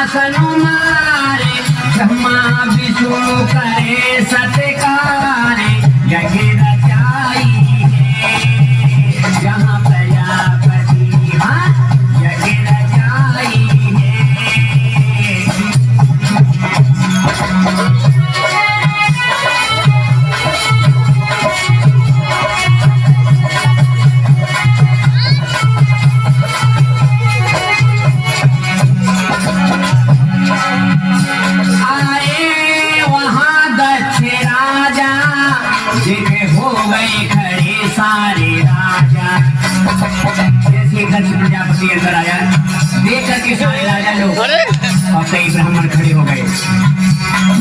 आसन मारे ब्रह्मा विष्णु करे सत्कारे जगे रचाई है जहाँ प्रजापति जगे रचाई है। सारे राजा जैसे घर से प्रजापति अंदर आया देख करके सारे राजा लोग और कई ब्राह्मण खड़े हो गए।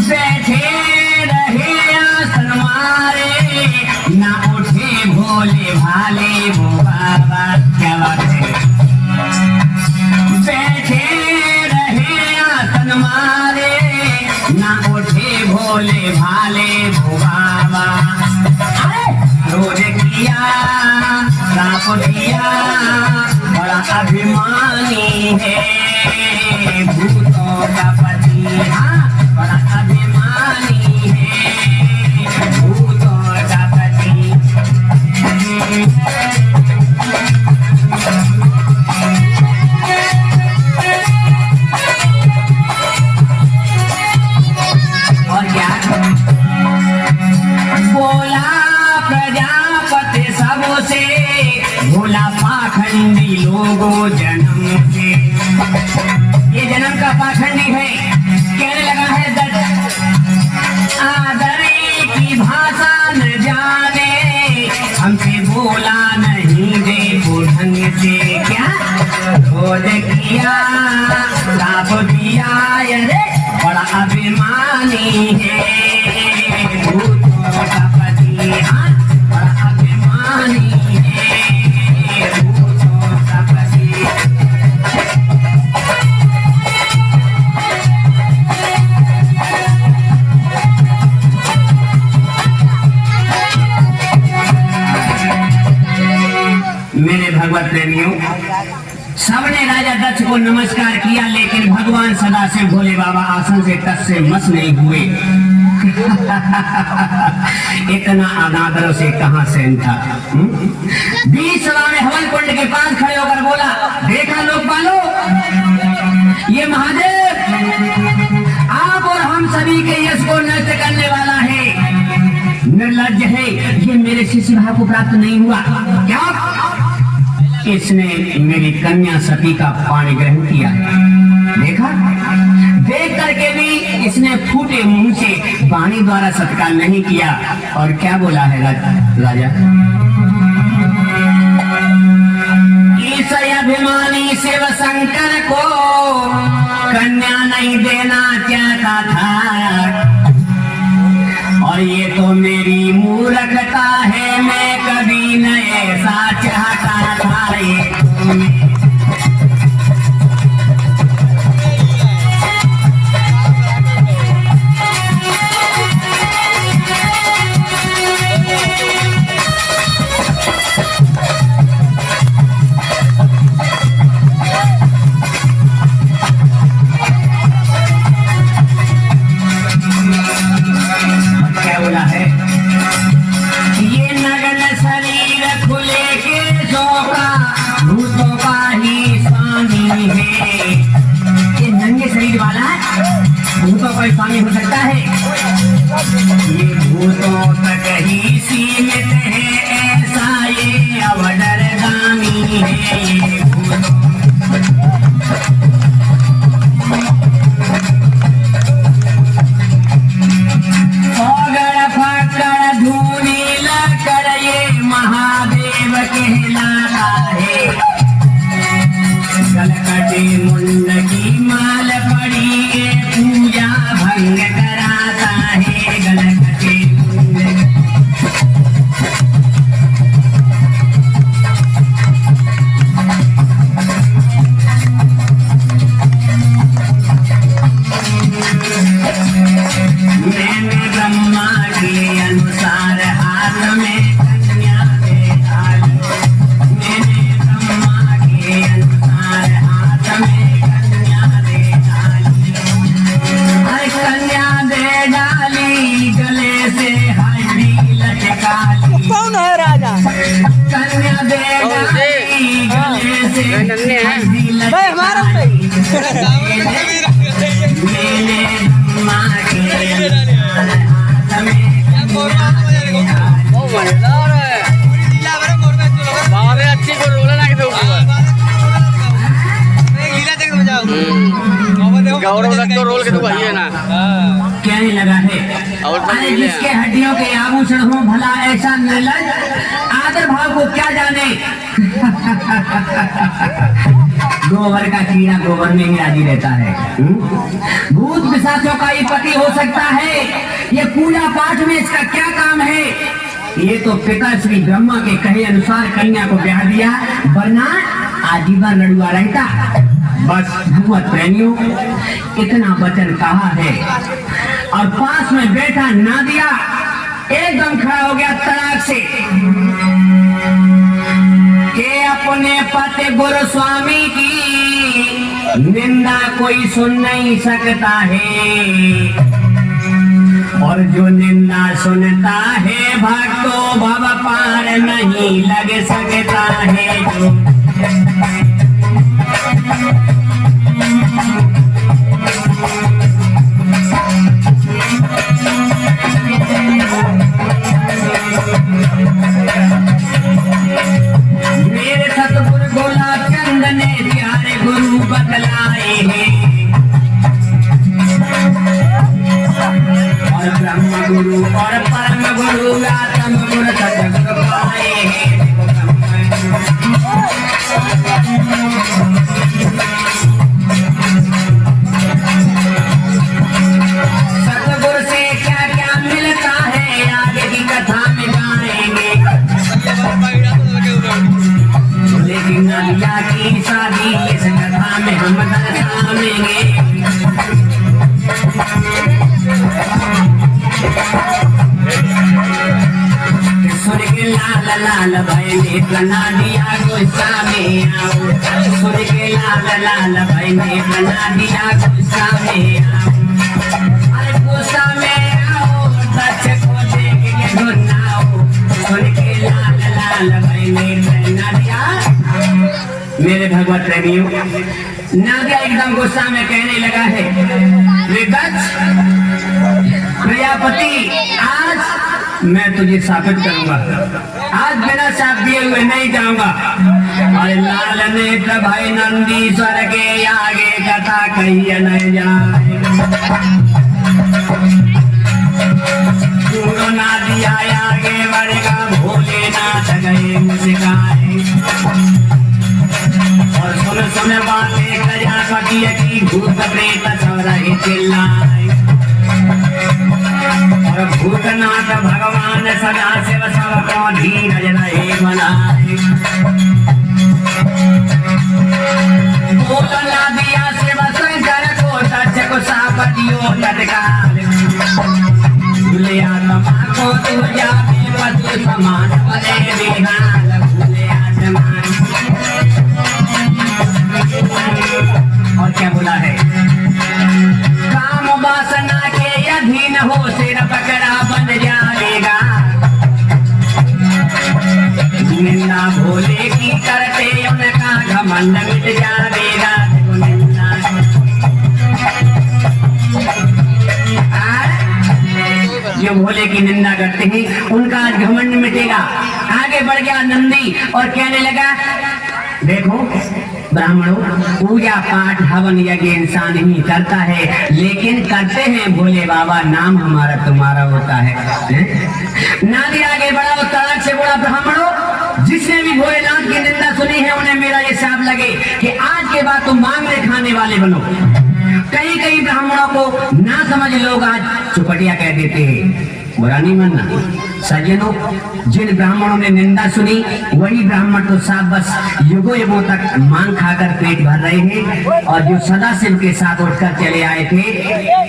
बैठे रहे आसन मारे ना उठे भोले भाले वो बाबा क्या बात है। बैठे रहे आसन मारे ना उठे भोले भाले वो बाबा रोज किया राप दिया बड़ा अभिमानी है भूतों का पति बड़ा अभिमानी है भूतों का पति। और क्या बोला प्रजापति सबसे भोला पाखंडी लोगों जन्म से ये जन्म का पाखंडी है कहने लगा है दर्द आदर की भाषा न जाने हमसे बोला नहीं देखो ढंग से क्या रोज किया लाभ दिया रे बड़ा अभिमानी है भूतों का पति बड़ा अभिमानी है भूतों का पति। मेरे भगवत प्रेमियों सबने राजा दक्ष को नमस्कार किया लेकिन भगवान सदाशिव भोले बाबा आसन से टस से मस नहीं हुए। इतना अनादर से कहां सहन था। 20 सभा में हवन कुंड के पास खड़े होकर बोला देखा लोग बालो ये महादेव आप और हम सभी के यश को नष्ट करने वाला है निर्लज्ज है ये मेरे शिष्य भाव को प्राप्त नहीं हुआ क्या इसने मेरी कन्या सती का पाणी ग्रहण किया देखा देख करके भी इसने फूटे मुंह से वाणी द्वारा सत्कार नहीं किया। और क्या बोला है राजा इस अभिमानी शिव शंकर को कन्या नहीं देना चाहता था और ये तो मेरी मूर्खता है मैं कभी न ऐसा चाहता था ये स्वामी हो सकता है ये भूतों तक ही सीमित है ऐसा ये अवडरगामी है ये भूतों पगड़ फकड़ धूनी लकड़ ये महादेव कहलाता है कलकटी मुंड की माल पड़ी है पूजा भंग कराता है गलकटी मुंड। मैंने ब्रह्मा के अनुसार हाथ में कन्या दे डाली मैंने ब्रह्मा के अनुसार हाथ में कन्या दे हमारा अच्छी को रोला ना गौरव तक तो रोल के तो भाई है ना कहने लगा है अरे जिसके हड्डियों के आभूषण हो भला ऐसा निर्लज आदर भाव को क्या जाने। गोबर का कीड़ा गोबर में ही राजी रहता है। भूत पिशाचों का ही पति हो सकता है, ये पूजा पाठ में इसका क्या काम है। ये तो पिता श्री ब्रह्मा के कहे अनुसार कन्या को ब्याह दिया, वरना आजीवन लड़ुआ रहता। बस भगवत प्रेमियों इतना वचन कहा है और पास में बैठा नादिया एकदम खड़ा हो गया तड़ाक से के अपने पति गुरु स्वामी की निंदा कोई सुन नहीं सकता है, और जो निंदा सुनता है भक्तों भव पार नहीं लग सकता है। जो मेरे सतगुरु गोलाब चंद ने प्यारे गुरु बतलाए हैं, और ब्रह्म गुरु और परम गुरु आत्म गुरु सतगुरु पाए हैं। सतगुरु से क्या क्या मिलता है आगे की कथा में जाएंगे, लेकिन नदिया की शादी इस कथा में हम दर्शाएंगे। सुन के लाल लाल भाई ने बना दिया गुस्सा में आओ, सुन के लाल लाल भाई ने बना दिया गुस्सा में आओ, अरे गुस्सा में आओ सच को देख के गुनाओ, सुन के लाल लाल भाई ने बना दिया। मेरे भगवत प्रेमियों नादिया एकदम गुस्सा में कहने लगा है, विकट प्रजापति आज मैं तुझे साबित करूंगा, आज बिना साथ दिए हुए नहीं जाऊंगा। अरे लाल नेत्र भाई नंदीश्वर के आगे कथा कही न जाए, नादिया आगे बढ़ेगा भोलेनाथ गए मुस्काए, और सुन सुन बातें प्रजापति की भूत प्रेत सब रहे चिल्लाए, और भूतनाथ भगवान सदा शिव सब को धीरज रहे बनाए। बोला दिया शिव शंकर को सच को सापतियों तत्काल, भूले आत्मा को तू जाने पति समान बने विहार, भूले आत्मा। और क्या बोला है, काम वासना के अधीन हो सिर पकड़ा बन जाएगा, निंदा भोले की करते उनका घमंड मिट जाएगा। जो भोले की निंदा करते हैं उनका घमंड मिटेगा। आगे बढ़ गया नंदी और कहने लगा, देखो ब्राह्मणों पूजा पाठ हवन यज्ञ इंसान ही करता है, लेकिन करते हैं भोले बाबा, नाम हमारा तुम्हारा होता है। नादी आगे बढ़ा और तड़क से बोला, ब्राह्मणों जिसने भी भोलेनाथ की निंदा सुनी है उन्हें मेरा ये शाप लगे कि आज के बाद तुम मांगने खाने वाले बनो। कई कई ब्राह्मणों को ना समझ लोग आज चुपटिया कह देते हैं, बुरा नहीं मानना सज्जनों। जिन ब्राह्मणों ने निंदा सुनी वही ब्राह्मण तो साफ बस युगों युगों तक मांग खाकर पेट भर रहे हैं, और जो सदा शिव के साथ उठकर चले आए थे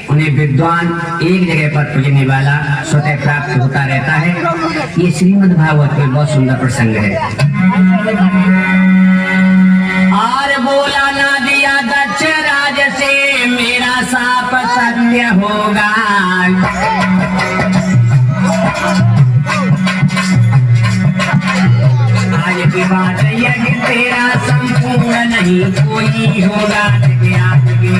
उन्हें विद्वान एक जगह पर पूजने वाला स्वतः प्राप्त होता रहता है। ये श्रीमद् भागवत में बहुत सुंदर प्रसंग है। और बोला ना दिया दक्ष राज से मेरा साप सत्य होगा, आज की बात यज्ञ तेरा संपूर्ण नहीं कोई होगा जग आगे।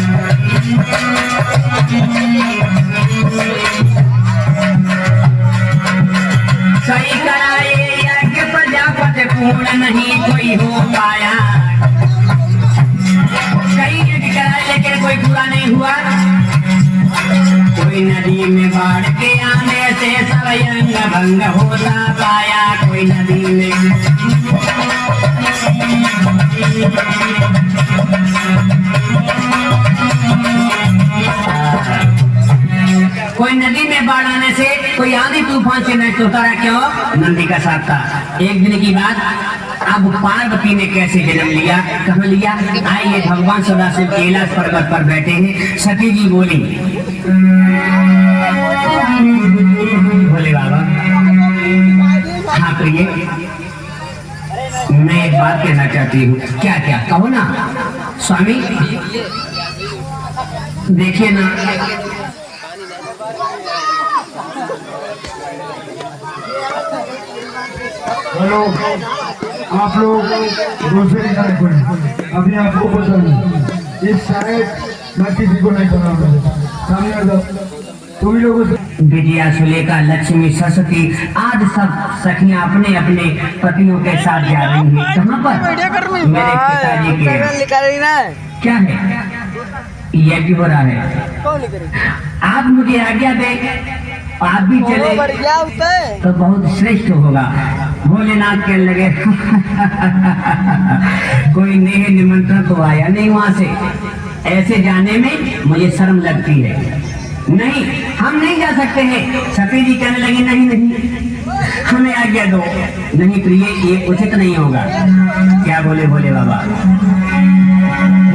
सही कराए यज्ञ प्रजापति पूर्ण नहीं कोई हो पाया। कई यज्ञ कराए लेकिन कोई पूरा नहीं हुआ। कोई नदी में बाढ़ के आने से सब अंग भंग होता पाया। कोई नदी में बाढ़ आने से कोई आंधी तूफान से नष्ट होता रहा। क्यों? नंदी का साथ था। एक दिन की बात, अब पार्वती ने कैसे जन्म लिया, कहाँ लिया? आइए भगवान सदाशिव कैलाश पर्वत पर बैठे हैं। सती जी बोली, बोले बाबा हाँ प्रिय, मैं एक बात कहना चाहती हूँ। क्या क्या? कहो ना स्वामी। देखिए ना, हेलो, आप लोग दूसरे गाने को अभी आपको पता नहीं, इस शायद मैं किसी को नहीं बनाऊंगा। सामने आ जाओ तुम लोगों से। विजया सुलेखा लक्ष्मी सरस्वती आज सब सखियां अपने अपने पतियों के साथ जा रही हैं। कहाँ पर? मेरे पिताजी के। क्या है? यज्ञ हो रहा है। आप मुझे आज्ञा दे, आप भी चले तो बहुत श्रेष्ठ होगा। भोलेनाथ कहने लगे कोई नेह निमंत्रण तो आया नहीं वहां से, ऐसे जाने में मुझे शर्म लगती है। नहीं, हम नहीं जा सकते हैं। सती जी कहने लगी नहीं नहीं, हमें आज्ञा दो। नहीं प्रिय, ये उचित नहीं होगा। क्या बोले भोले बाबा?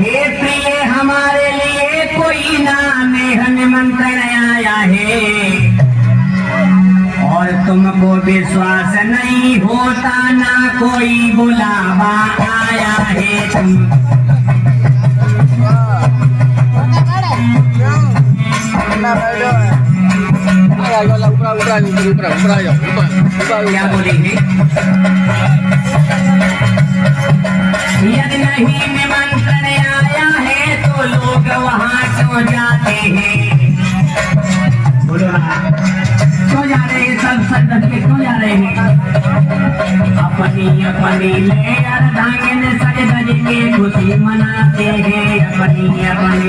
हे प्रिय, हमारे लिए कोई ना नेह निमंत्रण आया है और तुमको विश्वास नहीं होता, ना कोई बुलावा आया है। तुम क्या बोलेंगे? यदि नहीं निमंत्रण आया है तो लोग वहाँ क्यों जाते हैं? बोलो ना, क्यों जा रहे हैं? सब सज के क्यों जा रहे हैं? अपनी अपनी ले अर्धांगिन सज धज के खुशी मनाते हैं। अपनी अपनी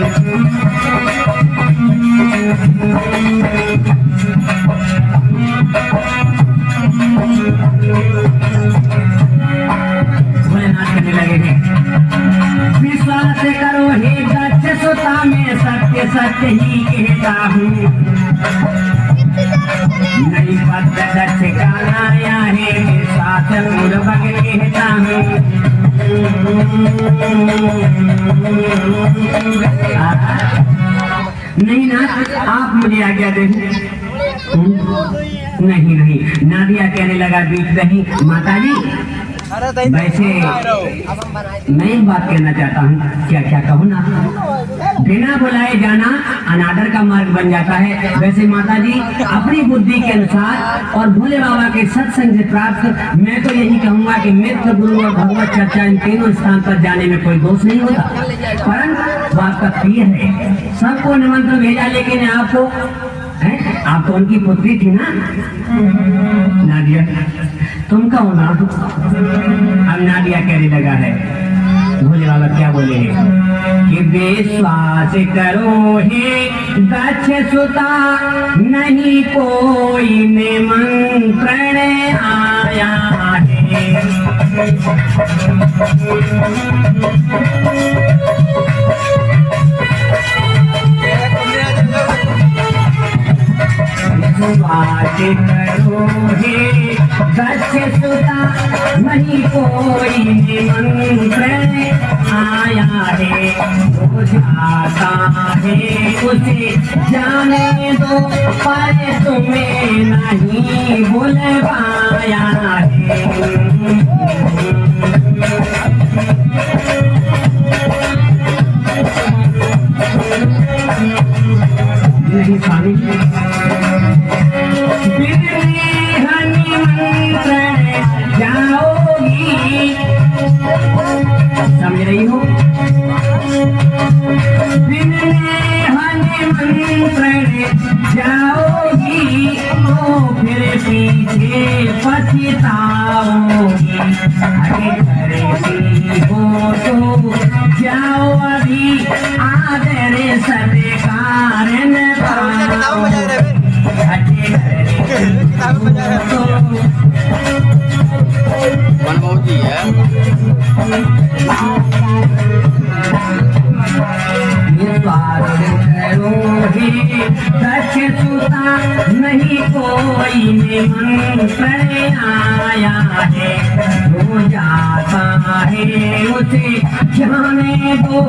भोलेनाथ करने लगे हैं। विश्वास करो हे दक्ष सुता, मैं सत्य सत्य ही कहता हूँ। नहीं पद दक्ष का आया है, विश्वास पूर्वक कहता हूँ। नहीं ना, आप मुझे आज्ञा दे। नहीं नहीं, नादिया कहने लगा बीच नहीं। माताजी वैसे मैं एक बात कहना चाहता हूँ। क्या क्या? कहो ना। बिना बुलाए जाना अनादर का मार्ग बन जाता है। वैसे माताजी अपनी बुद्धि के अनुसार और भोले बाबा के सत्संग से प्राप्त, मैं तो यही कहूँगा कि मित्र गुरु और भगवत चर्चा इन तीनों स्थान पर जाने में कोई दोष नहीं होता। परंतु बात का प्रिय है, सबको निमंत्रण भेजा, लेकिन आपको आप तो उनकी पुत्री थी ना नादिया, तुम कहो ना। अब नादिया कहने लगा है। भोले बाबा क्या बोले कि विश्वास करो हे दक्ष सुता, नहीं कोई निमंत्रण आया है। विश्वास करो हे दक्ष सुता, नहीं कोई निमंत्रण आया है। जो जाता है उसे जाने दो, पर तुम्हें नहीं बुलवाया है। नहीं स्वामी, निमंत्रण जाओगी बिन निमंत्रण जाओगी तो फिर पीछे पछताओगी। अरे करती हो तो जाओ अभी आदर सत्कार न पाओ। अरे मनमोहन जी है दक्षता नहीं कोई निमंत्रण आया है। जो जाता है उसे जाने दो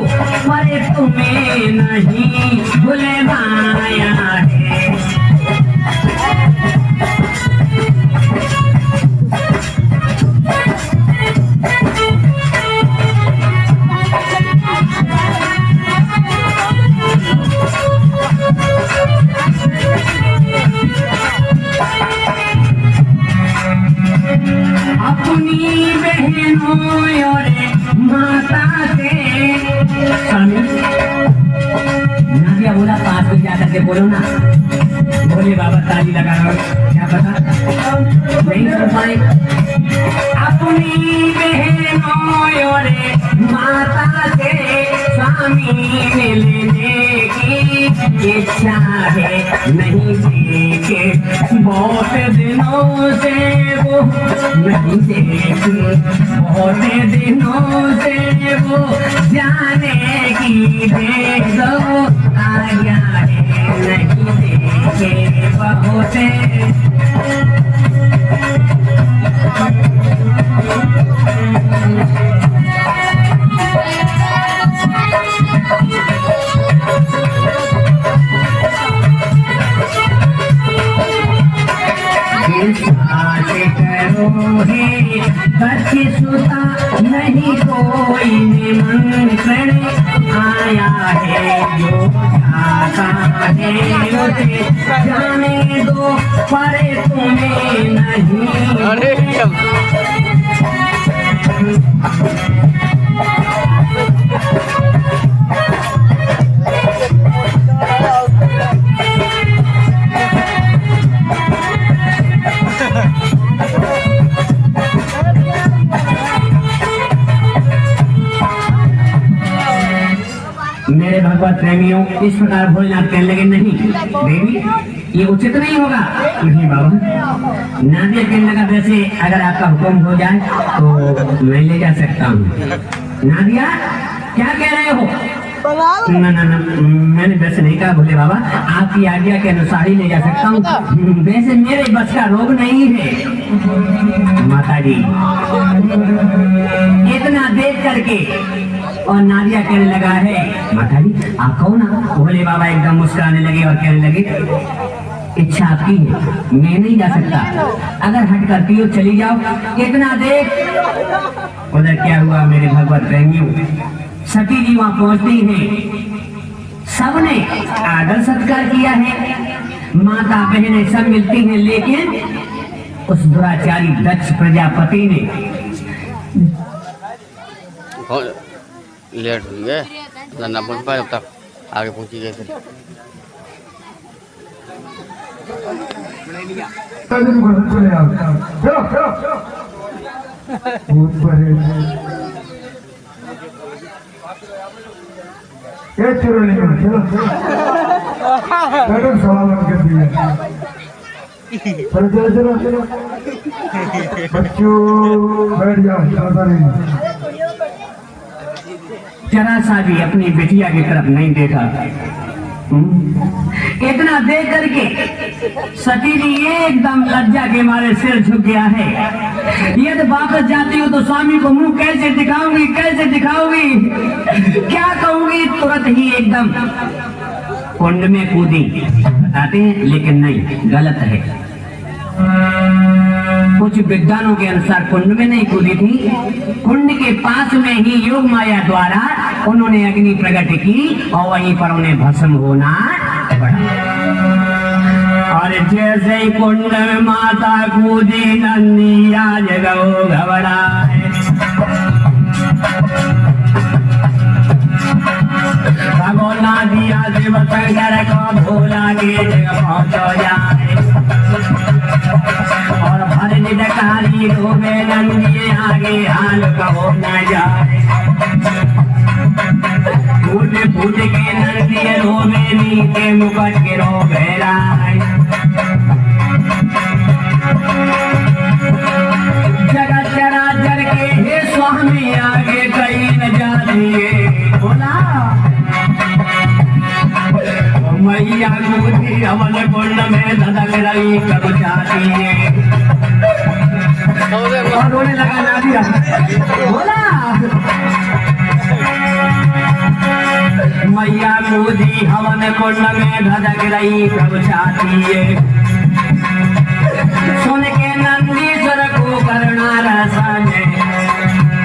पर तुम्हें नहीं बुलवाया है। अपनी बहनों और माता से नादिया बोला पास में जाकर के बोलो ना। बोले बाबा ताली लगा रहा हूं, क्या पता नहीं सुन पाए। अपनी बहनों और माता से स्वामी ने लेने की इच्छा है। नहीं देखे बहुत दिनों से वो नहीं देखी बहुत दिनों से वो जाने की दे दो आज्ञा है। नहीं देखे बहुत सुता नहीं कोई निमंत्रण आया है। जो जाता है उसे जाने दो पर तुम्हें नहीं। अरे मेरे भगवत प्रेमियों इस प्रकार भोजनाथ कहने लगे नहीं देवी ये उचित नहीं होगा। नहीं बाबा। नादिया कहने लगा वैसे अगर आपका हुक्म हो जाए तो मैं ले जा सकता हूँ। नादिया क्या कह रहे हो? ना ना ना मैंने वैसे नहीं कहा भोले बाबा, आपकी आज्ञा के अनुसार ही ले जा सकता हूँ। वैसे मेरे बस का रोग नहीं है। माता जी इतना देख करके और नादिया कहने लगा है माता जी आप कहो ना। भोले बाबा एकदम मुस्कुराने लगे और कहने लगे इच्छा आपकी है, मैं नहीं जा सकता। अगर हट करती हो चली जाओ। इतना देख उधर क्या हुआ मेरे भगवत प्रेमियों, सती जी वहां पहुंचती हैं। सबने आदर सत्कार किया है, माता बहनें सब मिलती हैं, लेकिन उस दुराचारी दक्ष प्रजापति ने लेट हुई है ना पहुंच पाए, जब तक आगे पहुंची गए थे। चलो सवाल कर दिया। चलो चलो चलो चलो बच्चों बैठ जाओ। जरा सा भी अपनी बिटिया की तरफ नहीं देखा। इतना देख करके सती जी एकदम लज्जा के मारे सिर झुक गया है। ये तो वापस जाती हूँ तो स्वामी को मुंह कैसे दिखाऊंगी, कैसे दिखाऊंगी, क्या कहूंगी। तुरंत ही एकदम कुंड में कूदी। बताते हैं लेकिन नहीं, गलत है। कुछ विद्वानों के अनुसार कुंड में नहीं कूदी थी, कुंड के पास में ही योग माया द्वारा उन्होंने अग्नि प्रकट की और वहीं पर उन्हें भस्म होना पड़ा। और जैसे ही कुंड में माता कूदी नंदी आज गौ घबरा है। बता दिया शिव शंकर को भोला के जगह पहुंचो जाए और भर निडकारी रोवे नंदी आगे हाल कहो न जाए फूट फूट के नंदी रोवे नीचे मुकट के रोवे राय जगत चराचर के हे स्वामी आगे कहीं न जानिए बोला मैया कूदी अमल कुंड में धधक रही कब जाती है और रोने लगा ना दिया बोला मैया कूदी हवन कुंड में धधक रही कब जाती है सुन के नंदीश्वर को करुणा रस में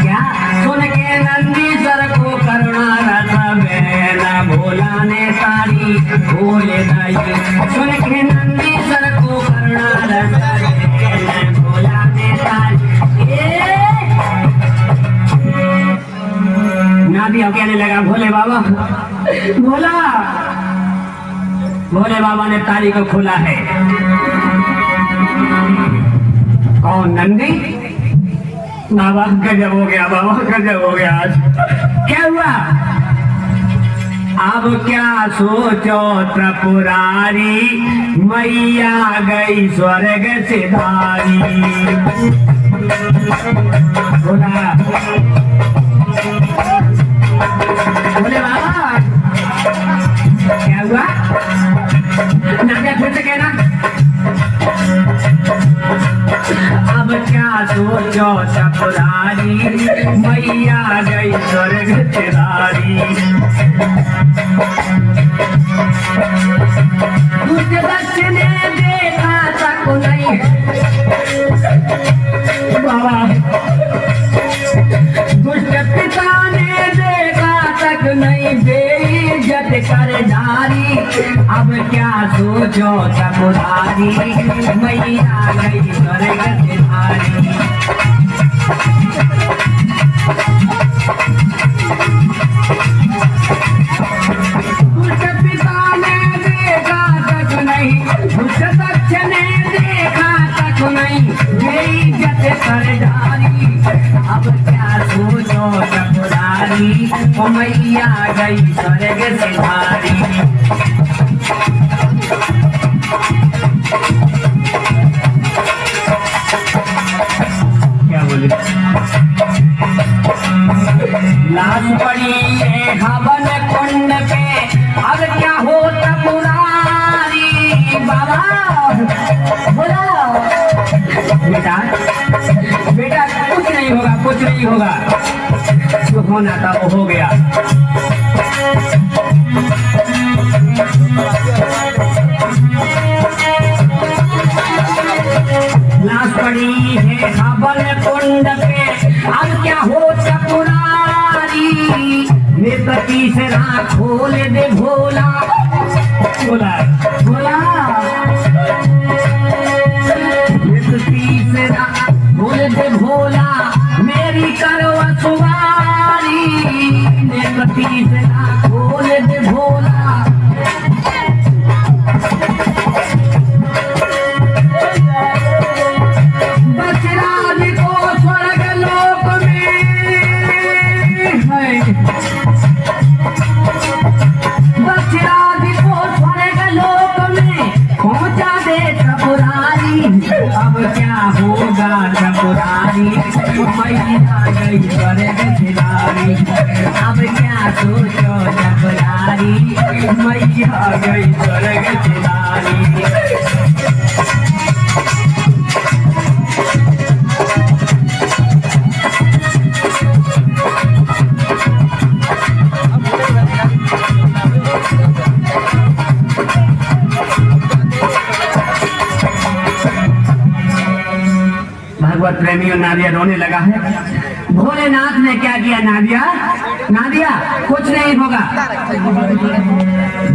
क्या सुन के नंदीश्वर को करुणा रस में न भोला ने तारी भोले दाई सुन के नंदीश्वर को करुणा रस में न भोला ने तारी नादिया कहने लगा भोले बाबा भोला भोले बाबा ने तारी को खोला है कौन नंदी बाबा गजब हो गया बाबा गजब हो गया आज क्या हुआ अब क्या सोचो त्रिपुरारी मैया गई स्वर्ग से धारी बोला बोले बाबा क्या हुआ नादिया फिर से कहना अब क्या सोचो त्रिपुरारी मैया गई स्वर्ग से धारी दुष्ट दक्ष ने देखा तक नहीं बाबा दुष्ट पिता ने देखा तक नहीं बेइज्जत कर डारी अब क्या सोचो त्रिपुरारी मैया गई स्वर्ग से धारी दुष्ट पिता ने देखा तक नहीं दुष्ट दक्ष ने देखा तक नहीं बेइज्जत कर डारी अब क्या सोचो त्रिपुरारी मैया गई स्वर्ग से धारी क्या बोले लाश पड़ी है हवन कुंड पे अब क्या हो त्रिपुरारी बाबा बोला बेटा बेटा कुछ नहीं होगा कुछ नहीं होगा जो होना था वो हो गया लाश पड़ी है हवन कुंड पे अब क्या हो त्रिपुरारी नेत्र तीसरा खोल दे भोला बोला बोला नेत्र तीसरा खोल दे भोला मेरी करो सुवारी नेत्र तीसरा खोल दे भोला अब क्या होगा त्रिपुरारी मैया गई स्वर्ग से धारी अब क्या सोचो त्रिपुरारी मैया गई स्वर्ग से धारी भगवत प्रेमियों नादिया रोने लगा है भोलेनाथ ने क्या किया नादिया नादिया कुछ नहीं होगा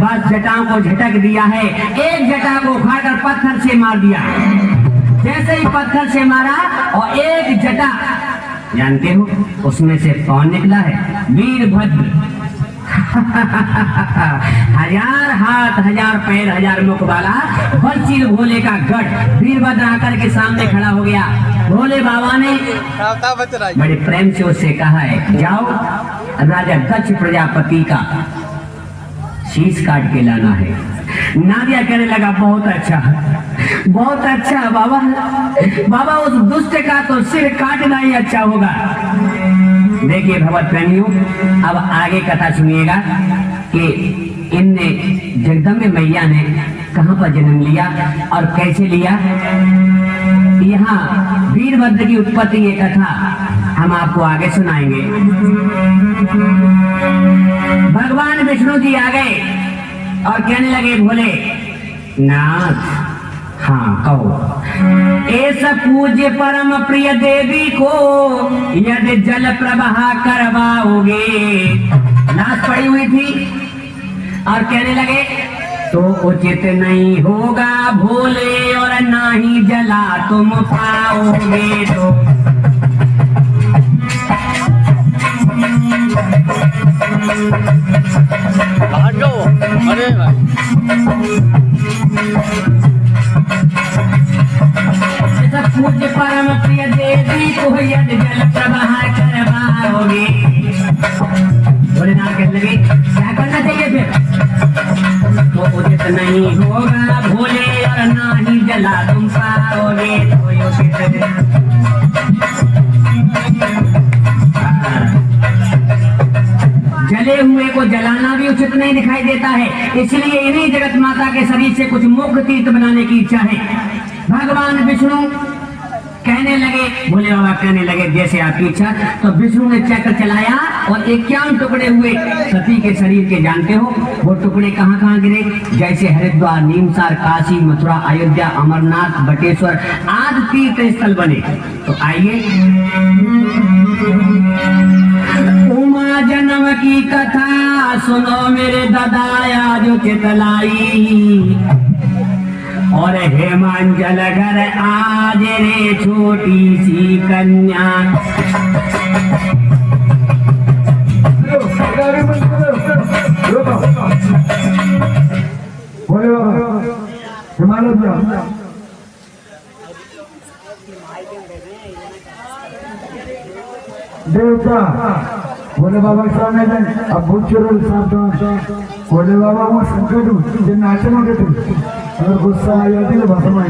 बस जटाओं को झटक दिया है एक जटा को उखाड़कर पत्थर से मार दिया जैसे ही पत्थर से मारा और एक जटा जानते हो उसमें से कौन निकला है वीरभद्र हजार हाथ, हजार पैर, हजार मुख वाला बलशील भोले का गढ़ वीरभद्र आकर के सामने खड़ा हो गया। भोले बाबा ने बड़े प्रेम से उससे कहा है, जाओ राजा दक्ष प्रजापति का शीश काट के लाना है। नादिया कहने लगा, बहुत अच्छा, बहुत अच्छा बाबा, बाबा उस दुष्ट का तो सिर काटना ही अच्छा होगा। देखिए भगवत प्रेमियों, अब आगे कथा सुनिएगा कि इनने जगदम्बे मैया ने कहां पर जन्म लिया और कैसे लिया। यहाँ वीरभद्र की उत्पत्ति ये कथा हम आपको आगे सुनाएंगे। भगवान विष्णु जी आ गए और कहने लगे, भोले नाथ, हाँ कहो, ऐसा पूज्य परम प्रिय देवी को यदि जल प्रवाह करवाओगे। लाश पड़ी हुई थी और कहने लगे, तो उचित नहीं होगा भोले और ना ही जला तुम पाओगे। तो अरे पूज्य परम प्रिय देवी को यदि जल प्रवाह करवाओगे। भोलेनाथ कहने लगे, क्या करना चाहिए फिर? तो उचित नहीं होगा भोले और ना ही जला तुम पाओगे। तो उचित जले हुए को जलाना भी उचित नहीं दिखाई देता है, इसलिए इन्हीं जगत माता के शरीर से कुछ मुख्य तीर्थ बनाने की इच्छा है। भगवान विष्णु कहने लगे, भोले बाबा कहने लगे, जैसे आपकी इच्छा। तो विष्णु ने चक्र चलाया और 51 टुकड़े हुए सती के शरीर के। जानते हो वो टुकड़े कहाँ कहाँ गिरे? जैसे हरिद्वार, नीमसार, काशी, मथुरा, अयोध्या, अमरनाथ, बटेश्वर आदि तीर्थ स्थल बने। तो आइए उमा जन्म की कथा सुनो मेरे दादा जो चितलाई। और हेमांचल घर आज रे छोटी सी कन्या। देवता भोले बाबा सामने अब भूचुरल सावधान। भोले बाबा वो संकट जो नाचना के अगर गुस्सा आ जाती है भाषा में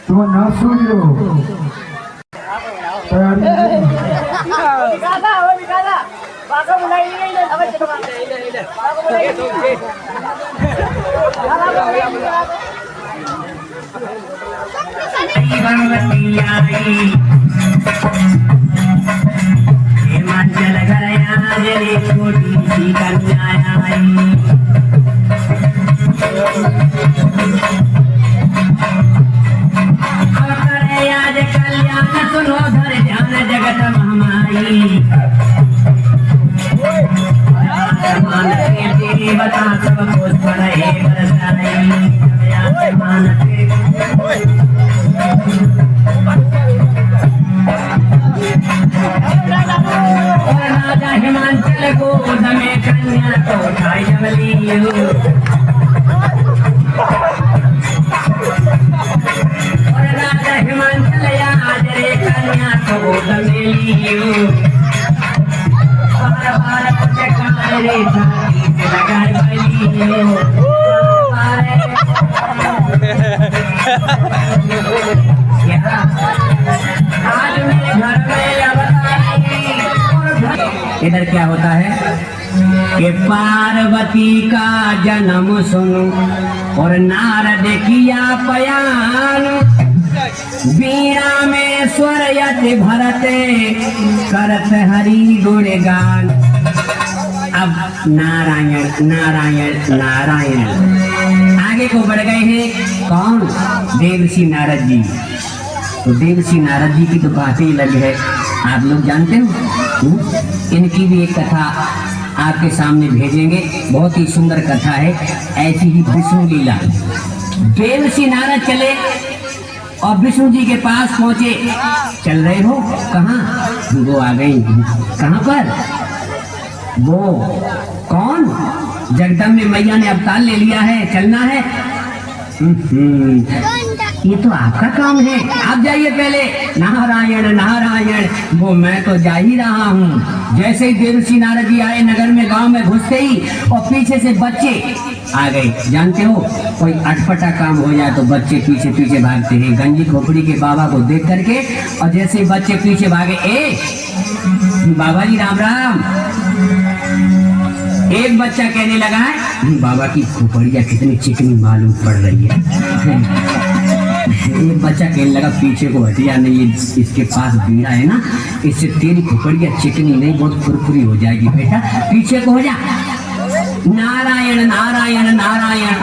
तुम नाच सुन लो। हिमाचल घर छोटी सी कन्या आई। आज कल्याण सुनो धर ध्यान जगत महामारी। देवता सब कुछ पड़े बरसाई। राजा हिमाचल गोद में कन्या को उठाई जबली। राजा हिमाचल आज रे कन्या को गोद में लियो। बार बार चकार रे छाती से लगाई बलियो। आज मेरे घर में इधर क्या होता है कि पार्वती का जन्म सुनो और नारद किया पयान। वीणा में स्वर यति भरते करत हरि गुणगान। अब नारायण नारायण नारायण आगे को बढ़ गए हैं। कौन? देवर्षि नारद जी। तो देवर्षि नारद जी की तो बात ही अलग है, आप लोग जानते हो। इनकी भी एक कथा आपके सामने भेजेंगे, बहुत ही सुंदर कथा है। ऐसी ही विष्णु लीला। देवर्षि नारद चले और विष्णु जी के पास पहुंचे। चल रहे हो कहाँ? वो आ गई। कहाँ पर? वो कौन? जगदम्बे मैया ने अवतार ले लिया है, चलना है। ये तो आपका काम है, आप जाइए पहले। नारायण नारायण, वो मैं तो जा ही रहा हूँ। जैसे ही देवर्षि नारद जी आए नगर में, गांव में घुसते ही और पीछे से बच्चे आ गए। जानते हो, कोई अटपटा काम हो जाए तो बच्चे पीछे पीछे भागते हैं। गंजी खोपड़ी के बाबा को देख करके, और जैसे ही बच्चे पीछे भागे, ए बाबा जी राम राम। एक बच्चा कहने लगा है, बाबा की खोपड़िया कितनी चिकनी मालूम पड़ रही है। एक बच्चा कहने लगा, पीछे को हटिया नहीं, इसके पास बीड़ा है ना, इससे तेरी खोपड़िया चिकनी नहीं, बहुत फुरफुरी हो जाएगी बेटा, पीछे को हो जा। नारायण नारायण नारायण,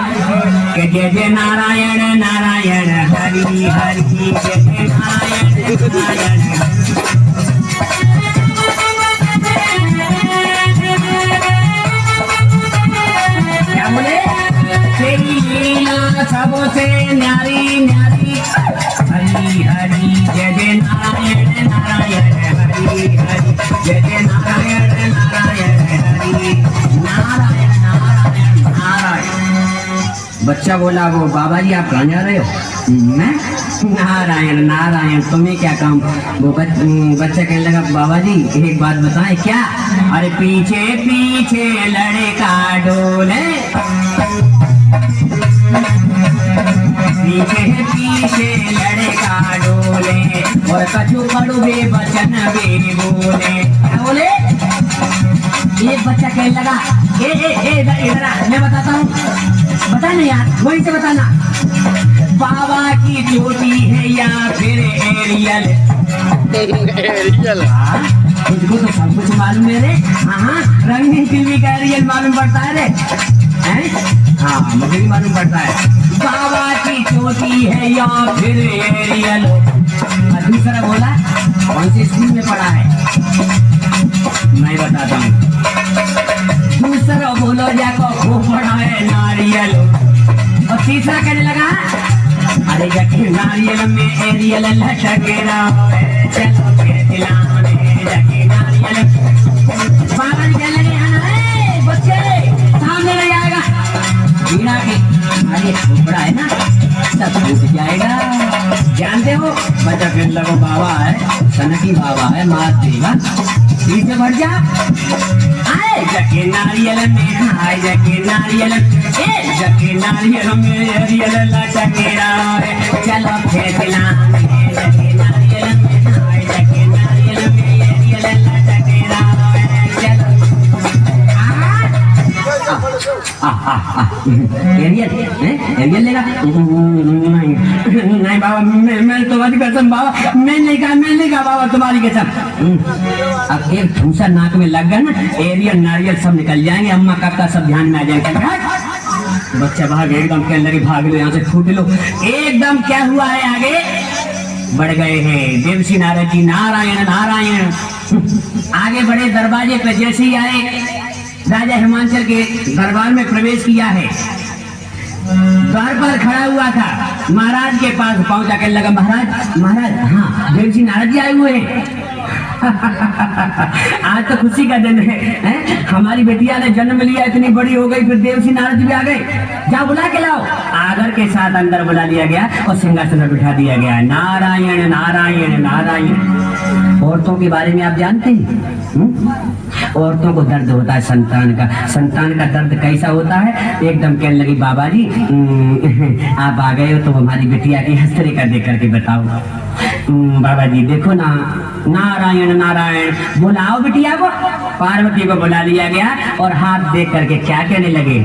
के जय जय नारायण नारायण, हरि हरि जय जय नारायण नारायण। क्या बोले? तेरी लीला सबसे न्यारी न्यारी, हरि हरि जय जय नारायण नारायण, हरि हरि जय जय नारायण नारायण, हरि नारायण नारायण नारायण। बच्चा बोला, वो बाबा जी आप कहाँ जा रहे हो? मैं नारायण नारायण, तुम्हें क्या काम? वो बच्चा कहने लगा, बाबा जी एक बात बताएं। क्या? अरे पीछे पीछे लड़का डोले, पीछे पीछे लड़का डोले, और कछु कड़वे वचन वे बोले। क्या बोले? एक बच्चा कहने लगा, ए इधर आ, मैं बताता हूँ। बता ना यार, वहीं से बताना। बाबा की ज्योति है या फिर एरियल? एरियल। तुझको तो सब कुछ मालूम है रे। हाँ, रंगीन टीवी का एरियल मालूम पड़ता है रे, हैं? हाँ, मुझे भी मालूम पड़ता है। बाबा की ज्योति है या फिर एरियल? और दूसरा बोला, कौन से स्कूल में पढ़ा है? मैं बताता हूँ। दूसरा बोलो, जाको खूब पढ़ा है नारियल। और तीसरा कहने लगा, अरे जाके नारियल में एरियल लटके रहा है, चलो के दिलाने जाके नारियल। बाबा जी कहने लगे, हाँ बच्चे सामने नहीं आएगा, बीड़ा के अरे खोपड़ा है ना, सब टूट जाएगा। जानते हो, बच्चा कहने लगा, बाबा है, सनकी बाबा है, मार देगा, पीछे बढ़ जा। आए जाके नारियल में, आए जाके नारियल, ए जाके नारियल में एरियल लटके रहा है, चलो खेतला में जाके नारियल में, आए जाके नारियल में एरियल लटके रहा है, चलो। एरियल एरियल लेगा? नहीं बाबा, मैं तुम्हारी कसम बाबा, मैं नहीं कहा बाबा, तुम्हारी कसम। अब एक ठूसा नाक में लग गया ना, एरियल नारियल सब निकल जाएंगे, अम्मा काका सब ध्यान में आ जाएंगे। बच्चा भाग, एकदम कहने लगे, भाग लो यहाँ से, छूट लो। एकदम क्या हुआ है, आगे बढ़ गए हैं देवर्षि नारद जी। नारायण नारायण आगे बढ़े, दरवाजे पे जैसे ही आए, राजा हिमांचल के दरबार में प्रवेश किया है। द्वार पर खड़ा हुआ था, महाराज के पास पहुंचा के लगा, महाराज महाराज, हाँ देवर्षि नारद जी आए हुए हैं। आज तो खुशी का दिन है, हमारी बेटिया ने जन्म लिया, इतनी बड़ी हो गई, फिर देवर्षि नारद जी भी आ गए। जाओ बुला के लाओ। आदर के साथ अंदर बुला लिया गया और सिंहासन पर बिठा दिया गया। नारायण नारायण नारायण। औरतों के बारे में आप जानते हैं? औरतों को दर्द होता है संतान का। संतान का दर्द कैसा होता है? एकदम कहने लगी, बाबा जी आप आ गए हो तो हमारी बिटिया की हस्तरे कर दे करके बताओ। बाबा जी देखो ना, नारायण नारायण, बुलाओ बिटिया को। पार्वती को बुला लिया गया और हाथ देख करके क्या कहने लगे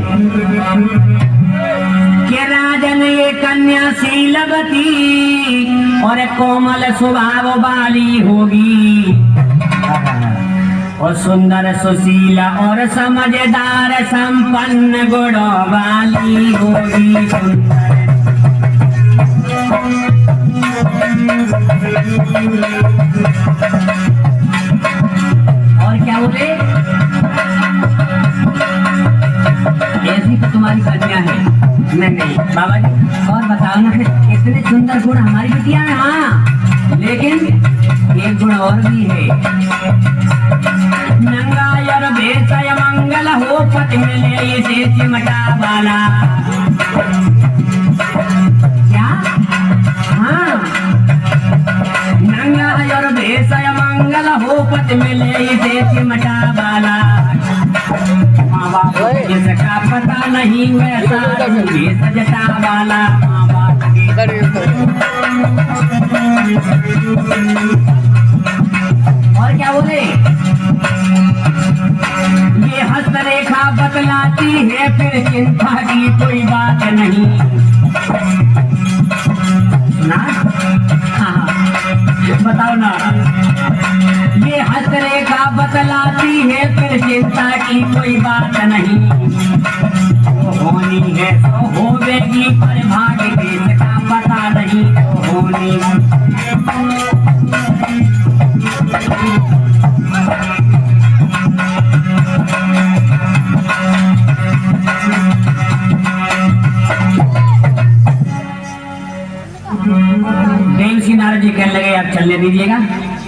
कि राजन ये कन्या शीलवती और कोमल स्वभाव वाली होगी, और सुंदर सुशीला और समझदार संपन्न गुणों वाली होगी। और क्या बोले? ऐसी तो तुम्हारी कन्या है। नहीं बाबा जी, और बताओ ना, इतने सुंदर गुण हमारी बिटिया है। हाँ लेकिन एक गुण और भी है। नंगायर भेषय मंगल हो पति मिले इसे चिमटा वाला। क्या? हाँ, नंगायर भेषय मंगल हो पति मिले इसे चिमटा वाला। माँ बाप जिसका पता नहीं वैसा भेष जटा वाला। माँ बाप और क्या बोले? ये हस्तरेखा बतलाती है फिर चिंता की कोई बात नहीं। सुना? हाँ, बताओ ना। ये हस्तरेखा बतलाती है फिर चिंता की कोई बात नहीं। होनी है तो होवेगी पर भाग्य का पता नहीं तो होनी। देवसी नारद जी कहने लगे आप चलने दीजिएगा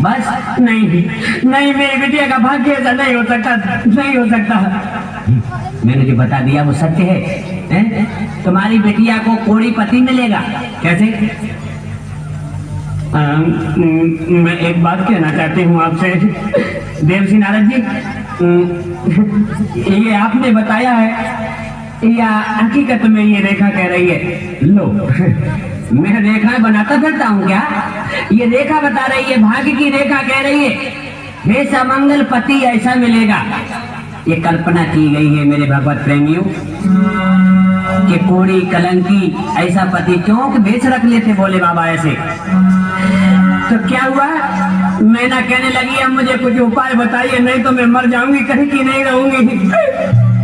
बस। नहीं मेरी बिटिया का भाग्य ऐसा नहीं हो सकता, नहीं हो सकता। मैंने जो बता दिया वो सत्य है। तुम्हारी बिटिया को कोड़ी पति मिलेगा। कैसे? मैं एक बात कहना चाहती हूँ आपसे देवसी नारद जी। ये आपने बताया है या हकीकत में ये रेखा कह रही है? लो मैं रेखा बनाता फिरता हूँ क्या? ये रेखा बता रही है, भाग्य की रेखा कह रही है। हे समंगल पति ऐसा मिलेगा। ये कल्पना की गई है मेरे भगवत प्रेमियों कि कोड़ी कलंकी ऐसा पति क्यों कि बेच रख लेते बोले बाबा ऐसे। तो क्या हुआ? मैना कहने लगी अब मुझे कुछ उपाय बताइए नहीं तो मैं मर जाऊंगी, कहीं की नहीं रहूंगी।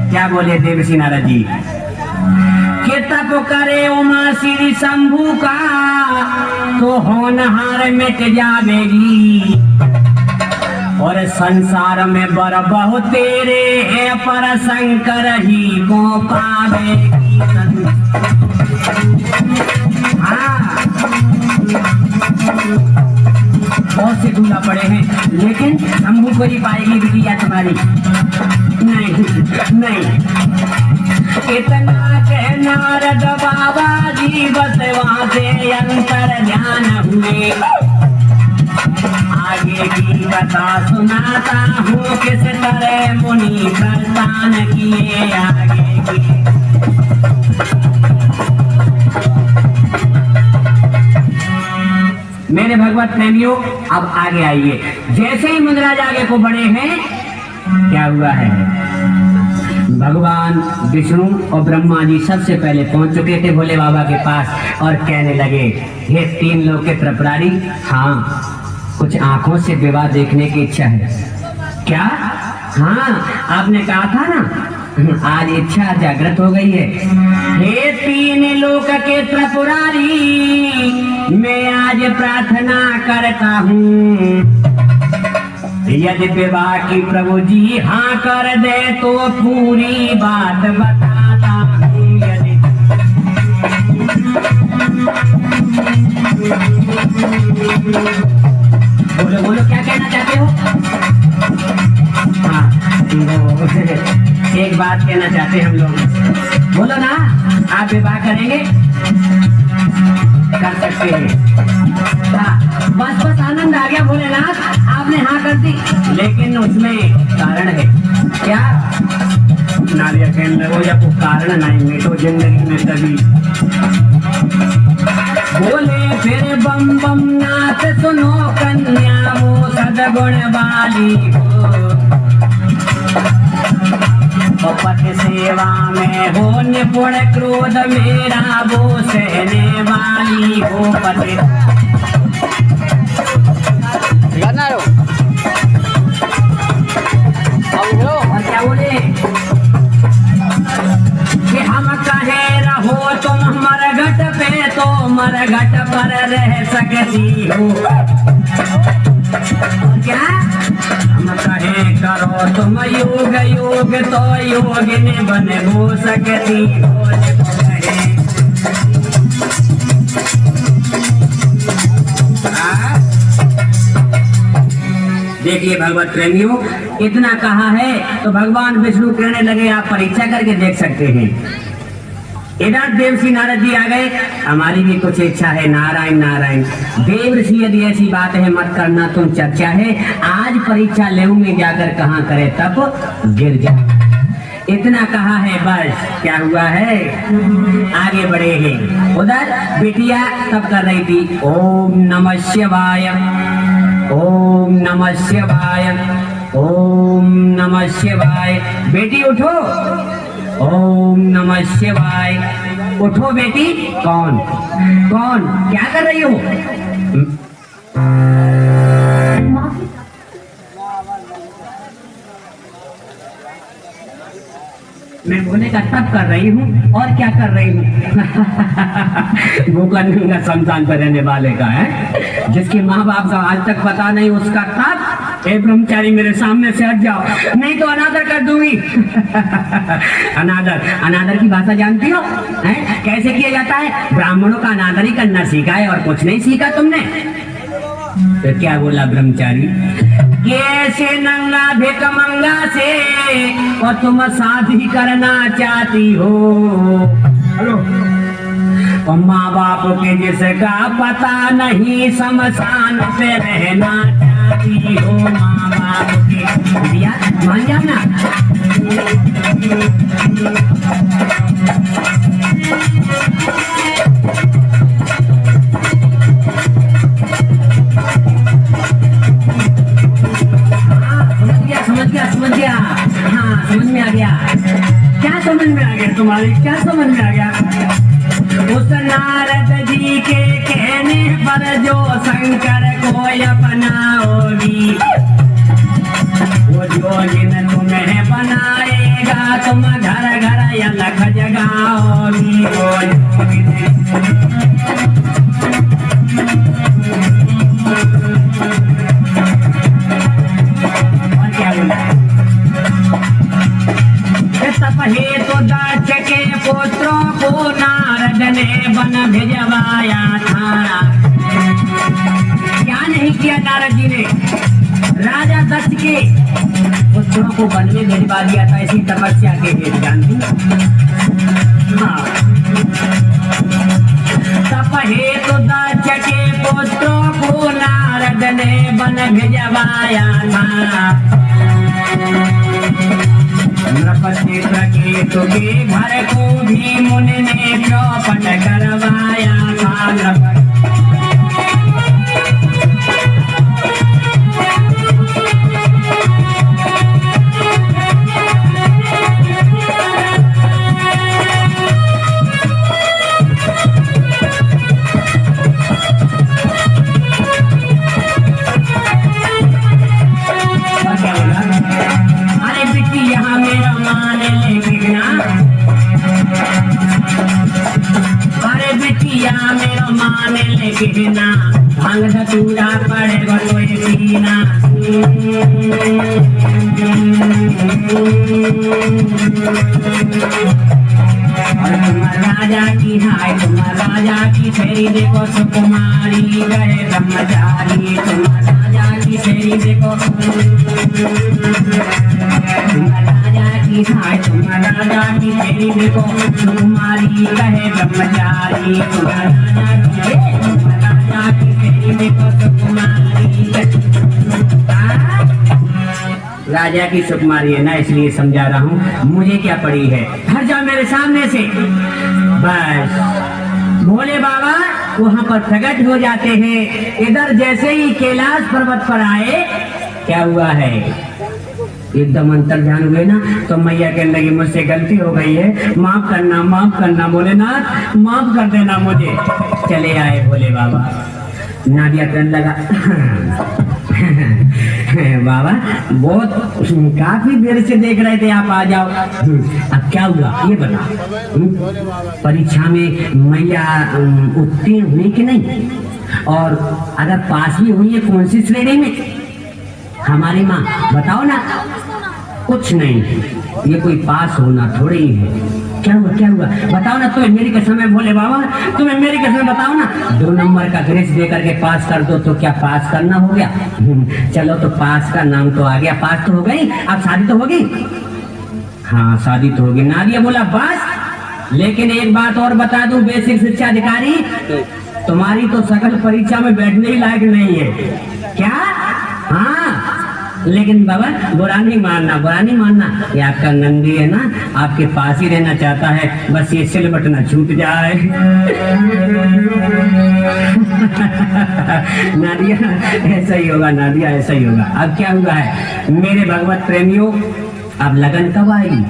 क्या बोले देवसी नारद जी? कि तप करे उमा श्री शंभु का तो होनहार मिट जावेगी और संसार में बर बहु तेरे है पर शंकर ही को पावेगी। हाँ, बहुत से दूल्हा पड़े हैं लेकिन शंभु को ही पाएगी बिटिया तुम्हारी। नहीं इतना के नारद बाबा जी बस वहाँ से अंतर ध्यान हुए। आगे की कथा सुनाता हूँ किस तरह मुनि प्रस्थान किए आगे की। मेरे भगवत प्रेमियों अब आगे आइए। जैसे ही मुनिराज आगे को बढ़े हैं क्या हुआ है? भगवान विष्णु और ब्रह्मा जी सबसे पहले पहुंच चुके थे भोले बाबा के पास और कहने लगे हे तीन लोग के त्रिपुरारी, हाँ कुछ आंखों से विवाह देखने की इच्छा है। क्या? हाँ, आपने कहा था ना आज इच्छा जागृत हो गई है। हे तीन लोक के त्रिपुरारी मैं आज प्रार्थना करता हूँ यदि विवाह की प्रभु जी हाँ कर दे तो पूरी बात बताता हूँ। यदि बोलो बोलो क्या कहना चाहते हो? हाँ एक बात कहना चाहते हैं हम लोग। बोलो ना, आप विवाह करेंगे? कर सकते हैं। हाँ बस आनंद आ गया भोलेनाथ, आपने हाँ कर दी। लेकिन उसमें कारण है। क्या? नारियल कहने लगो या कोई कारण नहीं मिटो जिंदगी में कभी। बोले फिर बम बम नाथ सुनो कन्या वो सदगुण वाली हो। पति सेवा में हो निपुण क्रोध मेरा वो सहने वाली हो। पति और क्या बोले कि हम कहे रहो तुम मरघट पे तो मरघट पर रह सकती हो। क्या? हम कहे करो तुम योग योग तो योगिनी बन हो सकती हो। हाँ देखिए भगवत प्रेमियों, इतना कहा है तो भगवान विष्णु कहने लगे आप परीक्षा करके देख सकते हैं। इधर देवसी नारद जी आ गए, हमारी भी कुछ इच्छा है। नारायण नारायण। देव ऋषि यदि ऐसी बात है मत करना, तुम चर्चा है, आज परीक्षा लेंगे जाकर कहाँ करे तब गिर जा। इतना कहा है बस, क्या हुआ है आगे बढ़े हैं। उधर बिटिया तब कर रही थी ओम नमः शिवाय, ओम नमः शिवाय, ओम नमः शिवाय। बेटी उठो, ओम नमः शिवाय। उठो बेटी। कौन कौन क्या कर रही हो? मैं बोले का तब कर रही हूँ और क्या कर रही हूँ। गोकर्ण शमशान पर रहने वाले का है, जिसके माँ बाप का आज तक पता नहीं उसका तब। ए ब्रह्मचारी मेरे सामने से हट जाओ, नहीं तो अनादर कर दूंगी। अनादर, अनादर की भाषा जानती हो हैं? कैसे किया जाता है? ब्राह्मणों का अनादर ही करना सीखा है और कुछ नहीं सीखा तुमने। तो क्या बोला ब्रह्मचारी, कैसे नंगा भिकमंगा से और तुम शादी करना चाहती हो। हेलो, और माँ बाप के जिसका पता नहीं शमशान पे रहना चाहती हो। माँ बाप के दिया मान जाओ ना। समझ गया, हाँ समझ में आ गया। क्या समझ में आ गया तुम्हारी, क्या समझ में आ गया? उस नारद जी के कहने पर जो शंकर को अपनाओगी, वो जोगिन तुम्हें बनाएगा, तुम घर घर अलग जगाओगी। वो जोगिन हे तो दक्ष के पुत्रों को नारद ने वन भिजवाया था। क्या नहीं किया नारद जी ने? राजा दक्ष के पुत्रों को वन में भिजवा दिया था ऐसी तपस्या के लिए, जानती? हाँ। तप हे तो दक्ष के पुत्रों को नारद ने वन भिजवाया था। नृपति केतु के घर को भी मुनि ने चौपट करवाया था। पीना भांग धतूरा पड़े बलोए पीना। और तुम राजा की हाय, तुम राजा की फेरी देखो सुकुमारी गए ब्रह्मचारी। तुम राजा की फेरी देखो, तुम राजा की हाय, तुम राजा की फेरी देखो सुकुमारी गए ब्रह्मचारी। तुम राजा की फेरी देखो सुकुमारी। राजा की सुकुमारी है ना, इसलिए समझा रहा हूँ। मुझे क्या पड़ी है, हट जाओ मेरे सामने से। बस भोले बाबा वहां पर प्रकट हो जाते हैं। इधर जैसे ही कैलाश पर्वत पर आए, क्या हुआ है, एकदम अंतर्ध्यान हुए ना, तो मैया कहने लगी मुझसे गलती हो गई है, माफ करना भोलेनाथ, माफ कर देना मुझे। चले आए भोले बाबा। नादिया कहने लगा बाबा बहुत काफी देर से देख रहे थे, आप आ जाओ। अब क्या हुआ ये बता। परीक्षा में मैया उत्तीर्ण हुई कि नहीं, और अगर पास भी हुई है कौन सी श्रेणी में? हमारी माँ बताओ ना। कुछ नहीं, ये कोई पास होना थोड़ी ही है। क्या हुआ बताओ ना। तुम्हें मेरी कसम है भोले बाबा, तुम्हें मेरी कसम बताओ ना। 2 नंबर का ग्रेस दे करके पास कर दो तो क्या पास करना हो गया? चलो तो पास का नाम तो आ गया, पास तो हो गई, अब शादी तो होगी। हाँ शादी तो होगी। नादिया बोला बस, लेकिन एक बात और बता दूं बेसिक शिक्षा अधिकारी, तुम्हारी तो सकल परीक्षा में बैठने ही लायक नहीं है। क्या? हाँ लेकिन बाबा बुरा नहीं मानना, ये आपका नंदी है ना, आपके पास ही रहना चाहता है, बस ये सिलबट ना छूट जाए। नादिया ऐसा ही होगा, नादिया ऐसा ही होगा। अब क्या हुआ है मेरे भगवत प्रेमियों, अब लगन कब आएगी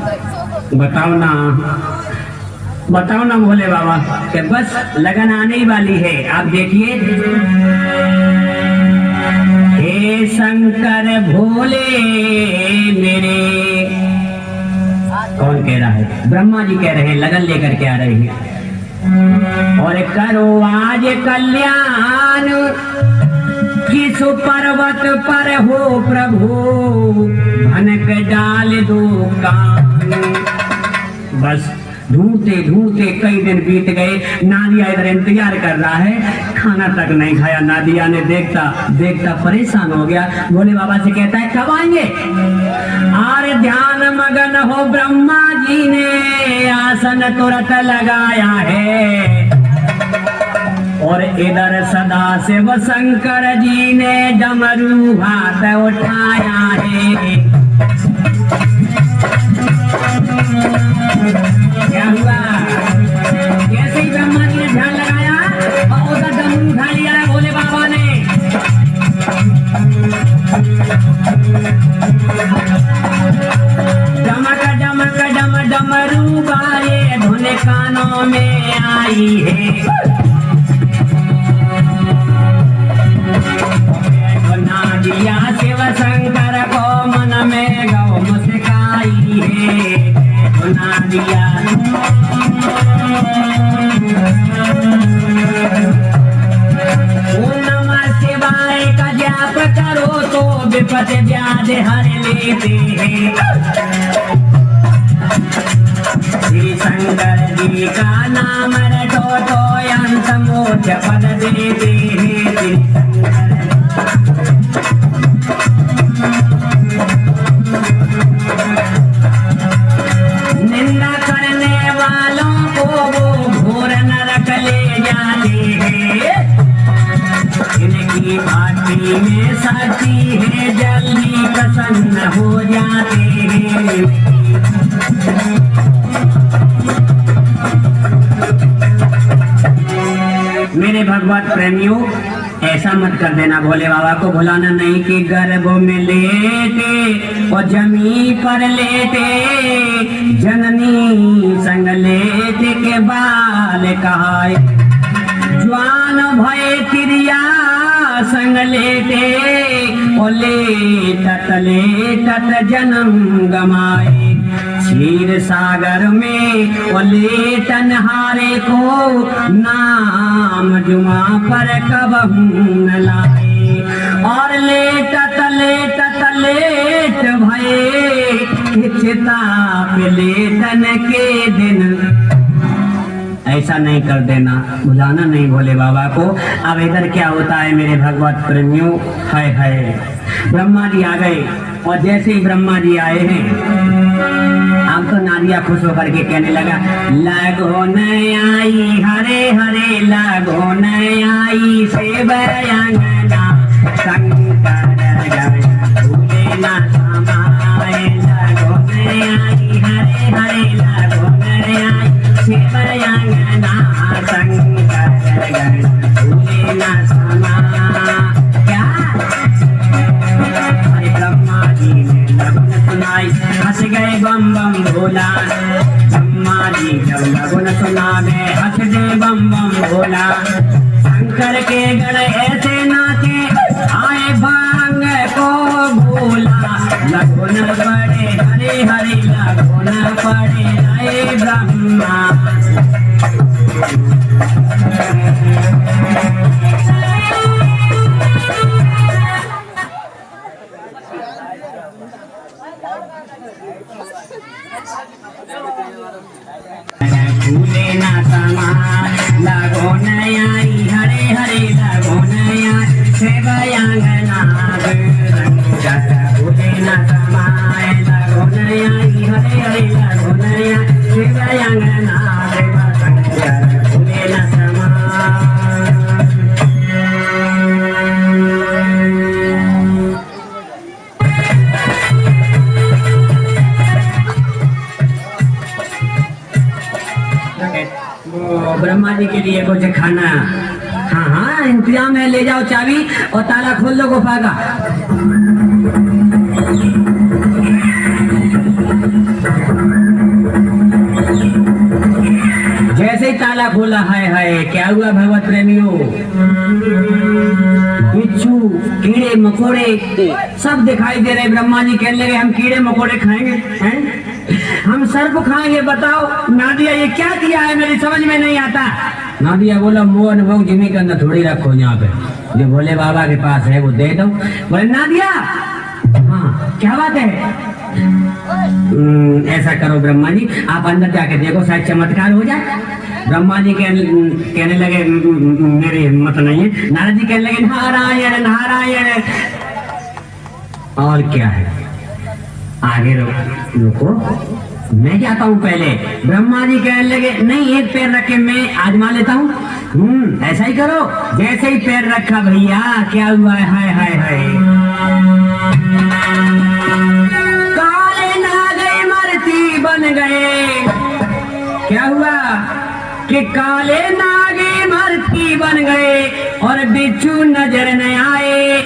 बताओ ना भोले बाबा। कि बस लगन आने ही वाली है। आप देखिए, हे शंकर भोले मेरे, कौन कह रहा है? ब्रह्मा जी कह रहे हैं, लगन लेकर के आ रहे हैं। और करो आज कल्याण, किस पर्वत पर हो प्रभु, भनक डाल दो कान। बस ढूंढते कई दिन बीत गए। नादिया इधर इंतजार कर रहा है, खाना तक नहीं खाया। नादिया ने देखता परेशान हो गया। भोले बाबा से कहता है कब आएंगे? आरे ध्यान मगन हो ब्रह्मा जी ने आसन तुरंत लगाया है, और इधर सदा शिव शंकर जी ने डमरू हाथ उठाया है। क्या हुआ? जैसे ही ब्रह्मा जी ने ध्यान लगाया और उधर डमरू उठा लिया है भोले बाबा ने। डमक डमरू बाजे धुन कानों में आई है। नादिया शिव शंकर को मन में गौ मुस्काई है। नादिया ओम नमः शिवाय का जाप करो तो विपद व्याध हर लेते हैं। श्री शंकर जी का नाम रटो तो अंत मोक्ष पद देते हैं। निंदा करने वालों को वो घोर नरक ले जाते हैं। इनकी भाटी में साथी है, जल्दी प्रसन्न हो जाते हैं। मेरे भगवत प्रेमियों, ऐसा मत कर देना, भोले बाबा को भुलाना नहीं कि गर्भ में लेटे और जमी पर लेटे, जननी संग लेटे के बाल कहाए, ज्वान भय क्रिया संग लेटे और लेटत जन्म गमाए। क्षीर सागर में और लेटन हारे को नाम जुमा पर कबहू न लाए। और लेटत लेट भये चिता पे लेटन के दिन। ऐसा नहीं कर देना, भुलाना नहीं भोले बाबा को। अब इधर क्या होता है मेरे भगवत प्रेमियों, है ब्रह्मा जी आ गए, और जैसे ही ब्रह्मा जी आए हैं, अब तो नादिया खुश होकर के कहने लगा, लगो न आई हरे हरे, लगो न आई सेव अंगना, शंकर भूले ना समाए। लगो न आई हरे हरे, लगो न आई सेव अंगना, शंकर भूले ना समा। क्या? ब्रह्मा जी ने लगन सुनाई, हंस गए बम बम भोला। ब्रह्मा जी जब लगन सुना गए, हंस गए बम बम भोला। शंकर के गण ऐसे नाचे, आए भांग को भोला। लगन पड़े हरे हरे, लगन पड़े आए ब्रह्मा। फूले ना समा लगो नयाई हरे हरे लगो नया सेवयांगना फूले ना समाए लगो नयाई हरे हरे लगो नया सेवयांगना फूले ना समा। ब्रह्मा जी के लिए कुछ खाना, हाँ हाँ इंतजाम है, ले जाओ चाबी और ताला खोल दो गुफा का। जैसे ही ताला खोला, हाय हाय क्या हुआ भगवत प्रेमियों, बिच्छू कीड़े मकोड़े सब दिखाई दे रहे। ब्रह्मा जी कहने लगे हम कीड़े मकोड़े खाएंगे हैं? हम सर्प खाएंगे? बताओ नादिया ये क्या किया है, मेरी समझ में नहीं आता। नादिया बोला मोह अनुभव जिमी के अंदर थोड़ी रखो, यहाँ पे जो भोले बाबा के पास है वो दे दो। बोले नादिया हाँ क्या बात है, ऐसा करो ब्रह्मा जी आप अंदर जाके देखो शायद चमत्कार हो जाए। ब्रह्मा जी कहने लगे मेरी हिम्मत नहीं है। नारद जी कहने लगे नारायण नारायण। और क्या है, आगे रुको मैं जाता हूँ पहले। ब्रह्मा जी कहने लगे नहीं एक पैर रख के मैं आजमा लेता हूँ। ऐसा ही करो। जैसे ही पैर रखा भैया क्या हुआ है, हाय हाय हाय काले नागे मरती बन गए। क्या हुआ कि काले नागे मरती बन गए और बिच्छू नजर न आए।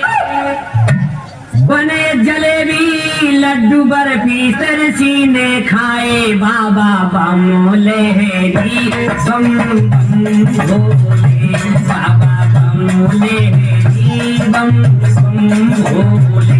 बने जलेबी लड्डू बर्फी सरसी ने खाए। बाबा बमोले जी बम बम भोले, बाबा बमोले जी बम बम भोले।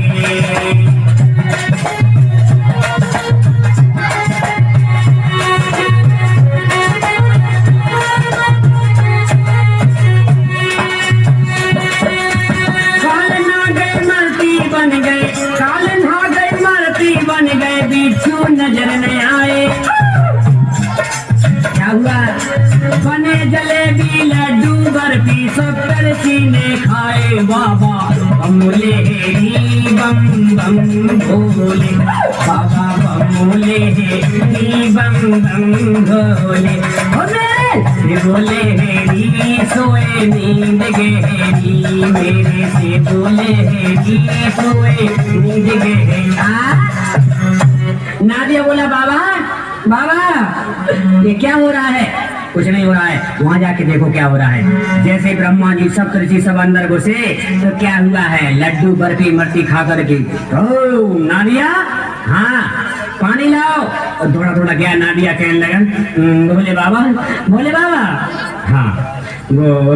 नजर नहीं आए। क्या हुआ, बने जलेबी लड्डू बर्फी सब तरसी ने खाए। बाबा बमोले बम बम भोले, बाबा बमोले बम बम भोले। बोले हेरी सोए नींद गहरी, मेरे से बोले हेरी सोए नींद गहरी। नादिया बोला बाबा बाबा ये क्या हो रहा है? कुछ नहीं हो रहा है, वहाँ जाके देखो क्या हो रहा है। जैसे ब्रह्मा जी सब ऋषि सब अंदर घुसे तो क्या हुआ है, लड्डू बर्फी मर्ती खा कर की। ओ नादिया हाँ पानी लाओ। और थोड़ा थोड़ा गया, नादिया कहने लगा बोले बाबा हाँ वो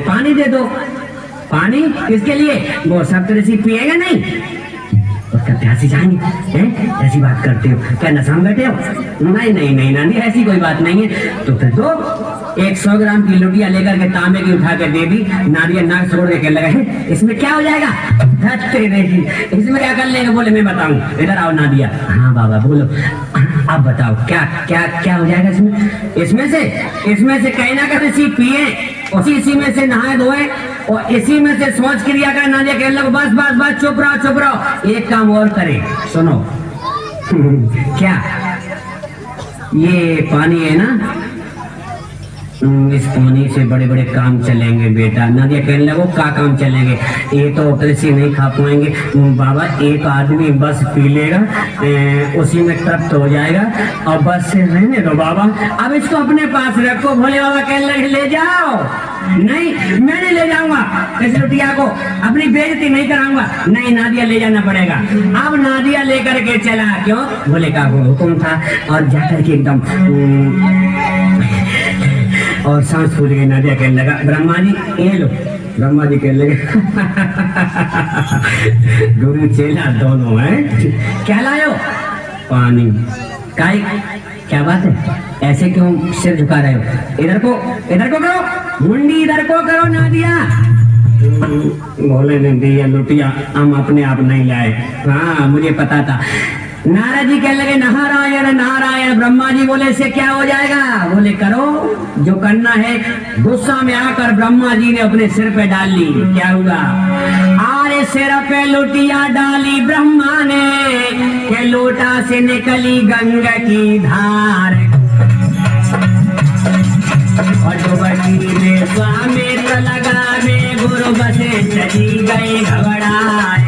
पानी दे दो। पानी किसके लिए? वो सब ऋषि पिएगा नहीं, उसका प्यासी जाएंगे हैं? ऐसी बात करते हो क्या, नशा में बैठे हो? नहीं नहीं नहीं नानी ऐसी कोई बात नहीं है। तो फिर दो। 100 ग्राम की लुटिया लेकर के तांबे की उठा के दे दी। नारिया नाक छोड़ के लगा है इसमें क्या हो जाएगा? इसमें क्या कर लेंगे? बोले मैं बताऊं, इधर आओ नादिया। हाँ बाबा बोलो, आप बताओ क्या क्या क्या हो जाएगा इसमें? इसमें से कहीं ना कहीं सी पिए, उसी में से नहाए धोए और इसी में से सोच क्रिया कर। नादिया कहने लगा बस बस बस चुप रहो। एक काम और करे, सुनो। क्या ये पानी है ना, इस पानी से बड़े बड़े काम चलेंगे बेटा। नादिया कहने लगो क्या काम चलेंगे? ये तो कृषि नहीं खा पाएंगे बाबा, एक आदमी बस पी लेगा उसी में तृप्त हो जाएगा और बस से रहने दो बाबा। अब इसको अपने पास रखो। भोले बाबा कहने लगे ले जाओ। नहीं मैं नहीं ले जाऊंगा इस लुटिया को, अपनी बेइज्जती नहीं कराऊंगा। नहीं नादिया ले जाना पड़ेगा। अब नादिया लेकर के चला। क्यों? भोले का हुक्म था। और जाकर के एकदम और सांस फूल गई। नादिया कहने लगा ब्रह्मा जी ये लो। ब्रह्मा जी कहने लगे गुरु चेला दोनों हैं। क्या लायो? पानी। क्या बात है, ऐसे क्यों सिर झुका रहे हो? इधर को करो, मुंडी इधर को करो। नादिया भोले ने दिया लुटिया, हम अपने आप नहीं लाए। हाँ मुझे पता था। नारद जी कहने लगे नारायण नारायण। ब्रह्मा जी बोले इससे क्या हो जाएगा? बोले करो जो करना है। गुस्सा में आकर ब्रह्मा जी ने अपने सिर पे डाल ली। क्या हुआ? आरे सिर पे लोटिया डाली ब्रह्मा ने, के लोटा से निकली गंगा की धार। और डुबकी में स्वामी लगा में गुरु बसे चली गई घबराए।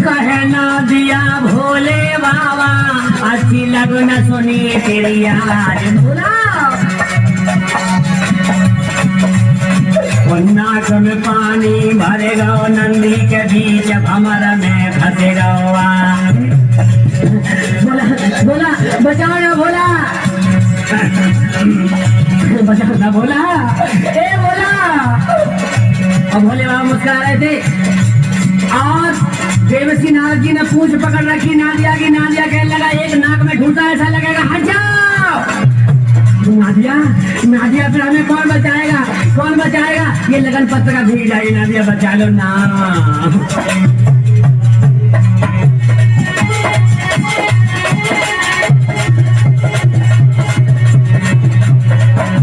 कहना दिया भोले बाबा अच्छी लगन सुनी तेरी आज बोला। नाक में पानी भरेगा नंदी के बीच भमर में फंसेगा। बोला बोला बचाओ ना भोला, बचाओ ना भोला, ए भोला। और भोले बाबा मुस्कुरा रहे थे और देवसी नारद जी ने पूंछ पकड़ रखी नादिया की। नादिया कहने लगा एक नाक में घुसा ऐसा लगेगा हट जाओ। नादिया नादिया फिर हमें कौन बचाएगा? कौन बचाएगा? ये लगन पत्र का भीड़ जाएगी। नादिया बचा लो ना।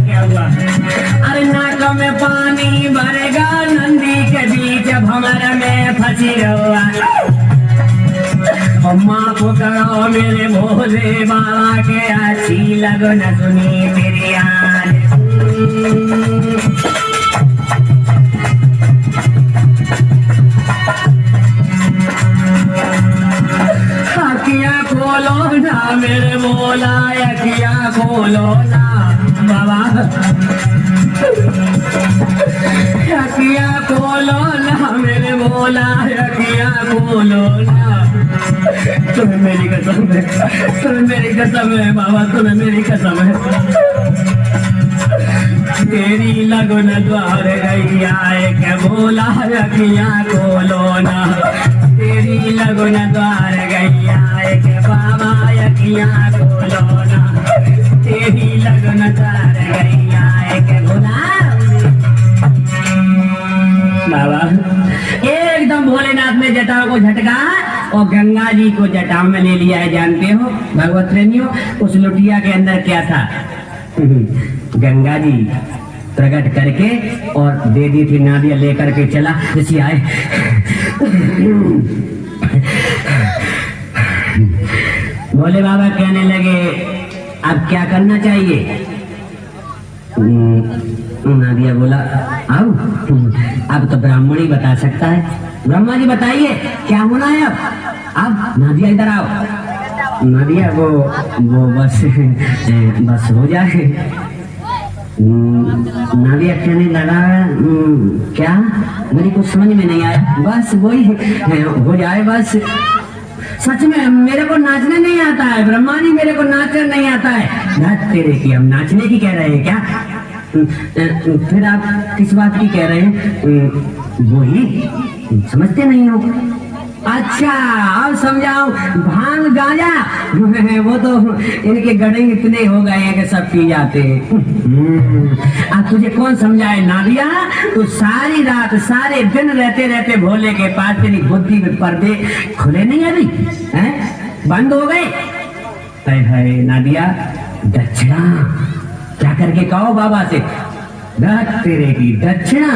क्या हुआ? अरे नाक में पानी भरेगा नंदी के बीच भंवर में फंसी रहो। माँ को करो मेरे भोले बाबा के अच्छी लगन सुनी तेरी आज। अखियाँ खोलो ना मेरे भोला, अखियाँ खोलो ना बाबा, अखियाँ खोलो ना मेरे भोला, अखियाँ खोलो ना। तुम्हें मेरी कसम है, तुम्हें मेरी कसम है बाबा, तुम्हें मेरी कसम है। तेरी लगन द्वार गई आए के बोला अखियाँ खोलो ना। तेरी लगन द्वार गई आए के बाबा अखियाँ खोलो ना। तेरी लगन द्वार गई आए के बोला। बाबा एकदम भोलेनाथ ने जटाओं को झटका और गंगा जी को जटाओं में ले लिया है। जानते हो भगवत प्रेमियों उस लुटिया के अंदर क्या था? गंगा जी प्रकट करके और दे दी थी। नादिया लेकर के चला ऋषि आए। भोले बाबा कहने लगे अब क्या करना चाहिए? नादिया बोला आओ अब तो ब्राह्मण ही बता सकता है। ब्रह्मा जी बताइए क्या होना है अब नादिया इधर आओ। नादिया वो बस हो जाए। नादिया कहने लगा क्या? मेरी कुछ समझ में नहीं आया। बस वही हो जाए बस। सच में मेरे को नाचने नहीं आता है। ब्रह्मा जी मेरे को नाचने नहीं आता है। नाच तेरे की हम नाचने की कह रहे हैं क्या? फिर आप किस बात की कह रहे हैं? वही समझते नहीं हो। अच्छा अब समझाओ। भांग गांजा वो तो इनके गड़े इतने हो गए हैं कि सब पी जाते हैं। अब तुझे कौन समझाए नादिया? तो सारी रात सारे दिन रहते रहते भोले के पास तेरी बुद्धि में पर्दे खुले नहीं अभी हैं? बंद हो गए। है नादिया दक्षिणा क्या करके कहो बाबा से? तेरे की दक्षिणा।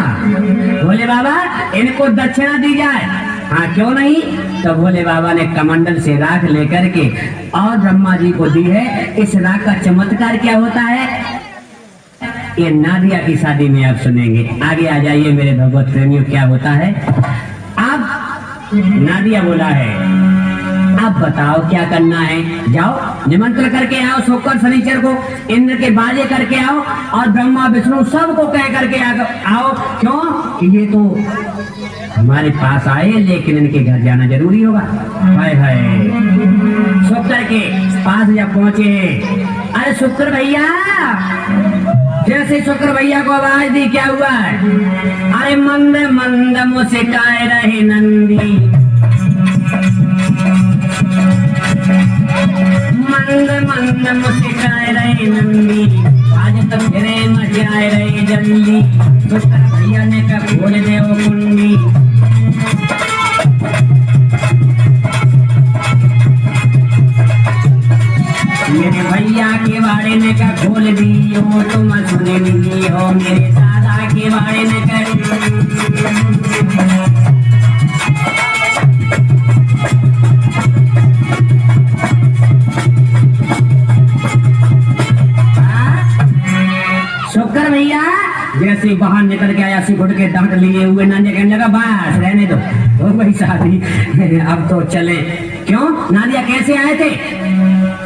भोले बाबा इनको दक्षिणा दी जाए। हाँ क्यों नहीं? तो भोले बाबा ने कमंडल से राख लेकर के और ब्रह्मा जी को दी है। इस राख का चमत्कार क्या होता है ये नादिया की शादी में आप सुनेंगे। आगे आ जाइए मेरे भगवत प्रेमियों क्या होता है। अब नादिया बोला है अब बताओ क्या करना है? जाओ निमंत्रण करके आओ शुक्र शनिचर को इंद्र के बाजे करके आओ और ब्रह्मा विष्णु सबको कह करके आओ। क्यों कि ये तो हमारे पास आए लेकिन इनके घर जाना जरूरी होगा। हाय हाय शुक्र के पास जब पहुंचे, अरे शुक्र भैया, जैसे शुक्र भैया को आवाज दी, क्या हुआ? अरे मंद मंद मुस्काए रहे नंदी, मंद मंद मुस्काए रहे नंदी, आज तक फिरे मचाए रहे जल्दी। शुक्र भैया ने कहा खोल दे वो कुंडी, मेरे भैया के बारे में का खोल दी हो, तुम सुने ली हो, मेरे दादा के बारे में कर। शुक्र भैया जैसे बाहर निकल के आया, सिकुड़ के दांत लिए हुए नानिया कहने लगा बस रहने दो, हो गई शादी, अब तो चले। क्यों नानिया कैसे आए थे?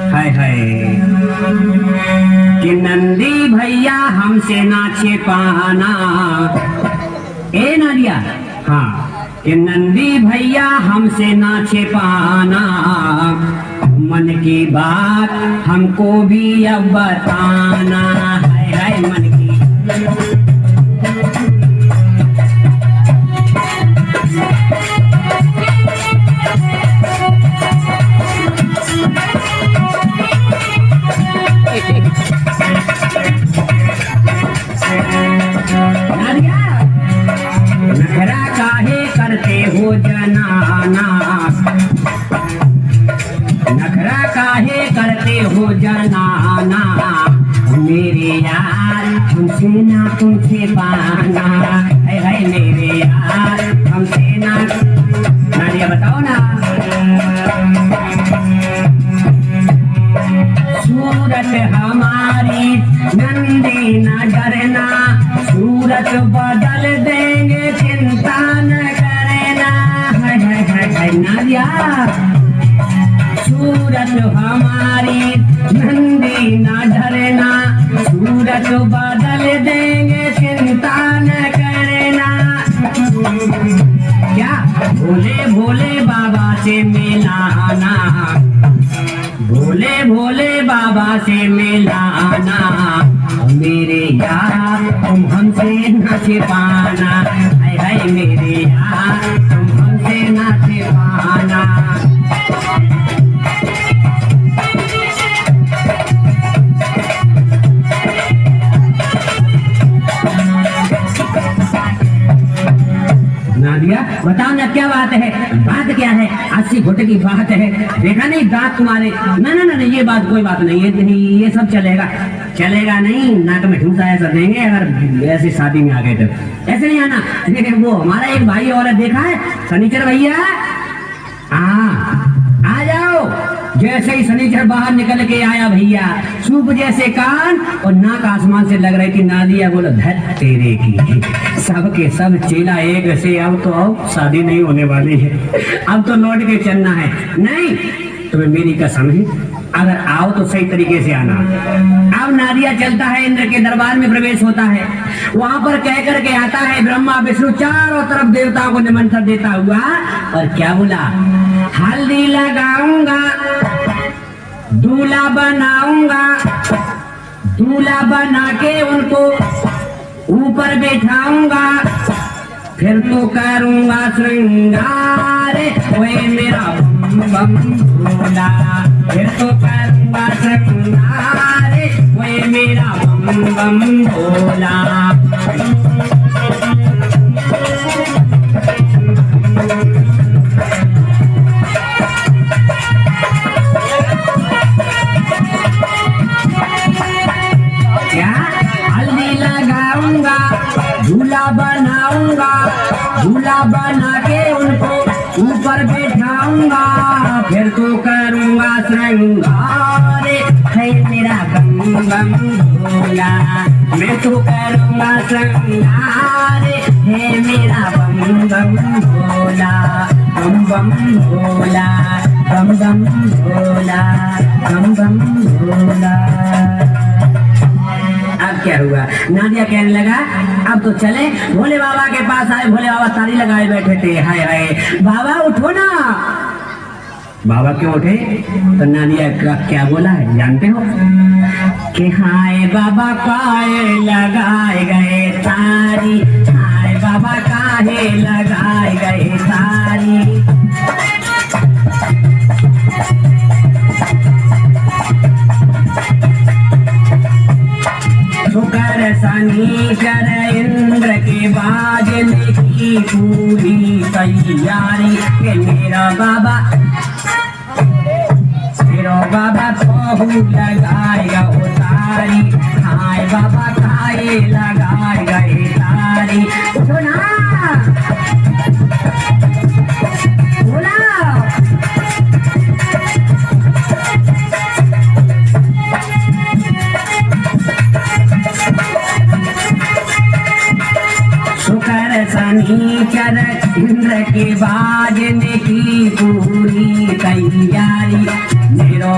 हाय हाय कि नंदी भैया हमसे ना छिपाना, ए नादिया, हाँ कि नंदी भैया हमसे ना छिपाना, मन की बात हमको भी अब बताना। हाय हाय मन की नखरा काहे करते हो जनाना, नखरा काहे करते हो जनाना, मेरे यार हमसे ना तुमसे पाना। है मेरे यार हमसे ना, नारिया बताओ ना। सूरत हमारी नंदी न डरना, सूरत बदल देंगे चिंता न करना। है नादिया, सूरत हमारी नंदी न डरना, सूरत बदल देंगे चिंता न करना। क्या भोले भोले बाबा से मिलाना, भोले भोले बाबा से मिलाना, मेरे यार तुम हमसे न छिपाना। हाय हाय मेरे यार तुम हमसे न छिपाना। नादिया बताओ ना क्या बात है? बात क्या है? 80 घुट की बात है, देखा नहीं दांत तुम्हारे? ना ना ना ये बात कोई बात नहीं है, ये सब चलेगा। चलेगा नहीं, नाक में ठूसा ऐसा देंगे अगर ऐसी शादी में आ गए तो। ऐसे नहीं आना। लेकिन वो हमारा एक भाई और देखा है शनिचर भैया, हाँ आ जाओ। जैसे ही शनिचर बाहर निकल के आया भैया, सूप जैसे कान और नाक आसमान से लग रही थी। नादिया बोला धत तेरे की, सब के सब चेला एक से। अब तो अब शादी नहीं होने वाली है, अब तो लौट के चलना है। नहीं तुम्हें मेरी कसम है, अगर आओ तो सही तरीके से आना। अब नादिया चलता है, इंद्र के दरबार में प्रवेश होता है। वहां पर कह करके आता है, ब्रह्मा विष्णु चारों तरफ देवताओं को निमंत्रण देता हुआ, और क्या बोला? हल्दी लगाऊंगा, दूल्हा बनाऊंगा, दूल्हा बना के उनको ऊपर बैठाऊंगा, फिर तो करूंगा श्रृंगार, ओए मेरा बम भोला, फिर तो करूंगा श्रृंगार, ओए मेरा बम भोला। झूला बनाऊंगा, झूला बना के उनको ऊपर बैठाऊंगा, फिर तो करूंगा श्रृंगार, है मेरा बम बम भोला, मैं तो करूंगा श्रृंगार, है मेरा बम बम भोला, बम बम भोला, बम बम भोला, बम बम भोला। अब क्या हुआ? नादिया कहने लगा अब तो चले। भोले बाबा के पास आए, भोले बाबा ताली लगाए बैठे थे। हाय हाय बाबा उठो ना। बाबा क्यों उठे तो नादिया का क्या बोला है जानते हो कि हाय बाबा काहे लगाए गए तारी, हाय बाबा काहे लगाए गए तारी। शुक्र शनिचर इंद्र के बाजन की पूरी तैयारी के मेरा बाबा बहु लगाएगा उतारी, हाय बाबा खाए लगाएगा तारी। सुना बोला शुक्र शनिचर इंद्र के बाजने की पूरी तैयारी। मेरो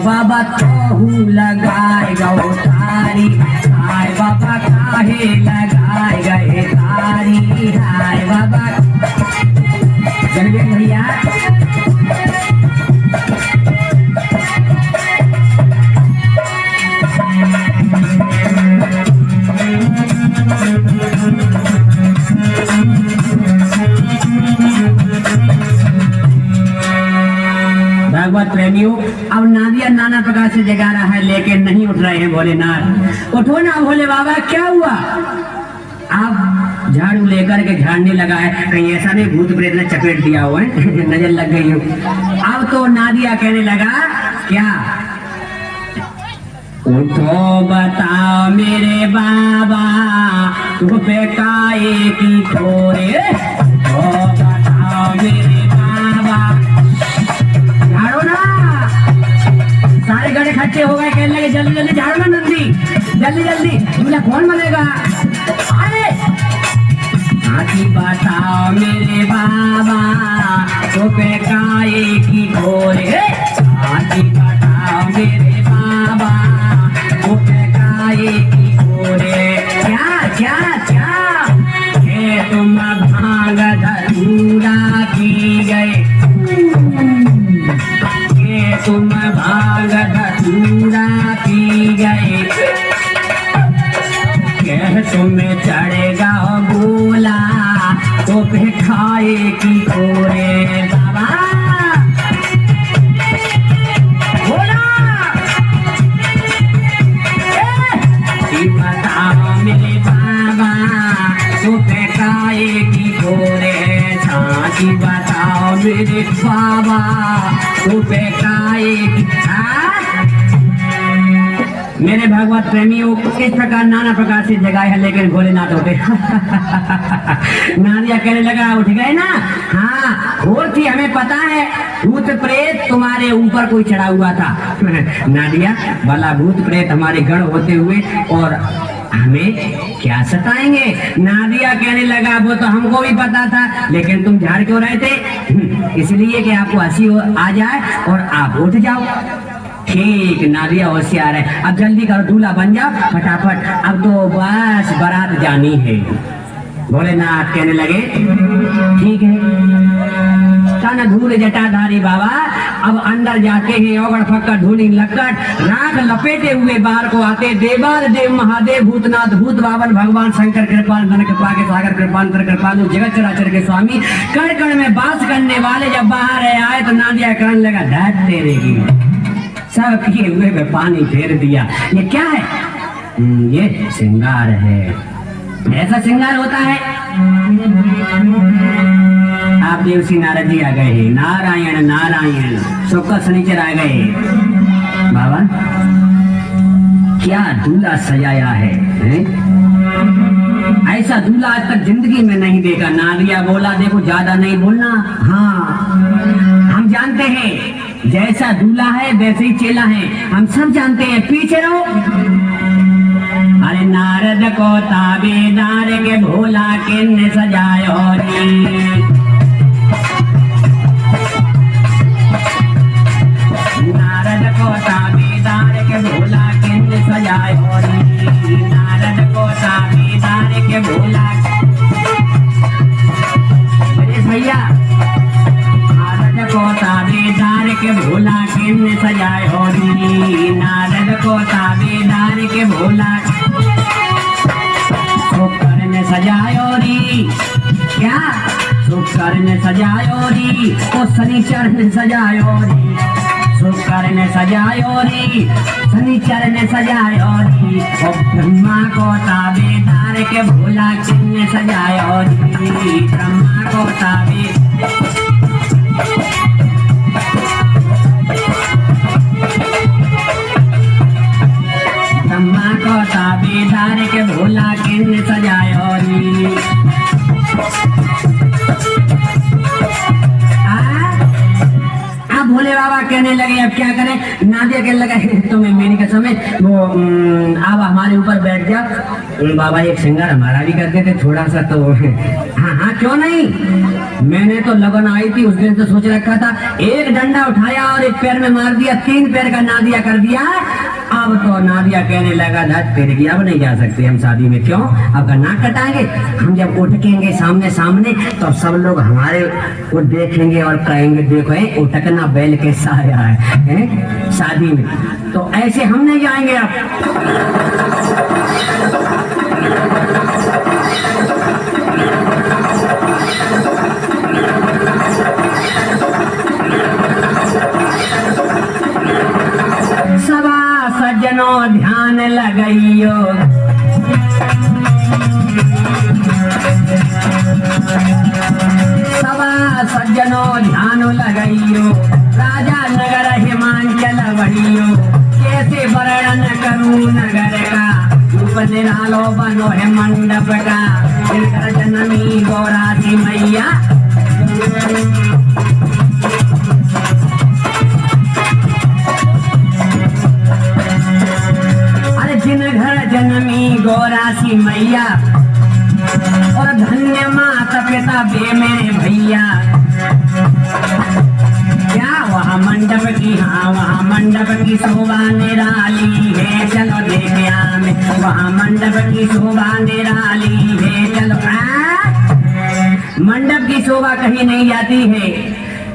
बाबा तोहू लगाएगा तारी, हाय बाबा काहे लगाएगा तारी, हाय बाबा। चलिए भैया भगवत प्रेमियों, अब नादिया नाना प्रकार से जगा रहा है लेकिन नहीं उठ रहे हैं भोलेनाथ। उठो ना भोले बाबा, क्या हुआ? अब झाड़ू लेकर के झाड़ने लगा है, कहीं ऐसा नहीं भूत प्रेत ने चपेट दिया हुआ है नजर लग गई हो। अब तो नादिया कहने लगा क्या, उठो बताओ मेरे बाबा तुम पे काहे की ठोरे, उठो बताओ मेरे बाबा। झाड़ो ना, सारे गड़े खच्चे हो गए, कहने लगे जल्दी जल्दी झाड़ो ना नंदी, जल्दी जल्दी, दूल्हा कौन बनेगा? अरे हाथी बताओ मेरे बाबा तो पे काहे की ठोरे, हाथी बताओ मेरे बाबा तो पे काहे की ठोरे। क्या क्या क्या ये तुम भांग धतूरा पी गए, तुम भांग धतूरा पी गए, कह तुम्हें चढ़ेगा गोला तो पे खाए की खोरे। बाबा बोला बताओ मेरे बाबा तो पे खाए की खोरे, साथी बताओ मेरे बाबा तो पे खाए की। मेरे भगवत प्रेमियों, इस प्रकार नाना प्रकार से जगाए है लेकिन भोलेनाथ उठे नादिया कहने लगा उठ गए ना, हाँ और थी हमें पता है भूत प्रेत तुम्हारे ऊपर कोई चढ़ा हुआ था नादिया भला भूत प्रेत हमारे गढ़ होते हुए और हमें क्या सताएंगे। नादिया कहने लगा वो तो हमको भी पता था लेकिन तुम झाड़ क्यों रहे थे, इसलिए कि आपको हंसी आ जाए और आप उठ जाओ। ठीक, नादिया होशियार है, अब जल्दी करो दूल्हा बन जाओ फटाफट, अब तो बस बारात जानी है। भोलेनाथ कहने लगे ठीक है। तन धूल जटाधारी बाबा अब अंदर जाते हैं, ओगड़ फक्कर धूली लक्कड़ राख लपेटे हुए बाहर को आते, देवाल देव महादेव भूतनाथ भूत बावन भगवान शंकर कृपाल धन कृपा के सागर कृपांतर कृपालु जगत चराचर के स्वामी कण कण में वास करने वाले जब बाहर आए तो नादिया कहने लगा ढाट तेरे की, सब किए हुए में पानी फेर दिया। ये क्या है? ये श्रृंगार है, ऐसा श्रृंगार होता है। आप देवसी नारद जी आ गए हैं, नारायण नारायण, शुक्र शनिचर आ गए। बाबा क्या दूल्हा सजाया है, ऐसा दूल्हा आज तक जिंदगी में नहीं देखा। नादिया बोला देखो ज्यादा नहीं बोलना, हाँ हम जानते हैं जैसा दूल्हा है वैसे ही चेला है, हम सब जानते हैं, पीछे रहो। अरे नारद को ताबेदार के भोला किन सजायो नारद को ताबेदार के भोला किन सजायो नारद को ताबेदार के भोला को ताबेदार के भोला शुक्र ने सजायो री, क्या शुक्र ने सजायो री, ओ शनिचर ने सजायो री, शुक्र ने सजायो री, शनिचर ने सजायो री, ओ ब्रह्मा को ताबेदार के भोला किसने सजायो री, ब्रह्मा को ब्रह्मा को ताबेदार के भोला किसने सजायो री। भोले बाबा कहने लगे अब क्या करें, नादिया कहने लगा तुम्हें मेरी कसम है वो अब हमारे ऊपर बैठ जा। बाबा एक सिंगर हमारा भी करते थे थोड़ा सा, तो हाँ हाँ क्यों नहीं, मैंने तो लगन आई थी उस दिन से सोच रखा था, एक डंडा उठाया और एक पैर में मार दिया, 3 पैर का नादिया कर दिया। अब तो नादिया कहने लगा धत तेरे की अब नहीं जा सकते हम शादी में, क्यों अब नाक कटाएंगे, हम जब उठकेंगे सामने सामने तो सब लोग हमारे को देखेंगे और कहेंगे देखो उठकना बैल कैसा आया है शादी में, तो ऐसे हम नहीं जाएंगे अब। सवा सज्जनों ध्यान लगाइयो, सवा सज्जनों ध्यान लगाइयो, राजा नगर हिमांचल बढ़ियो, कैसे वर्णन करूं नगर का, रूप निरालो बनो है मंडप का, जननी गौरासी मैया। अरे जिन घर जनमी गौरासी मैया, और धन्य माता पिता बे मेरे भैया, क्या वहाँ मंडप की, हाँ वहाँ मंडप की शोभा निराली है, चलो देखे आमे वहाँ मंडप की शोभा निराली है, चलो मंडप की शोभा कहीं नहीं जाती है,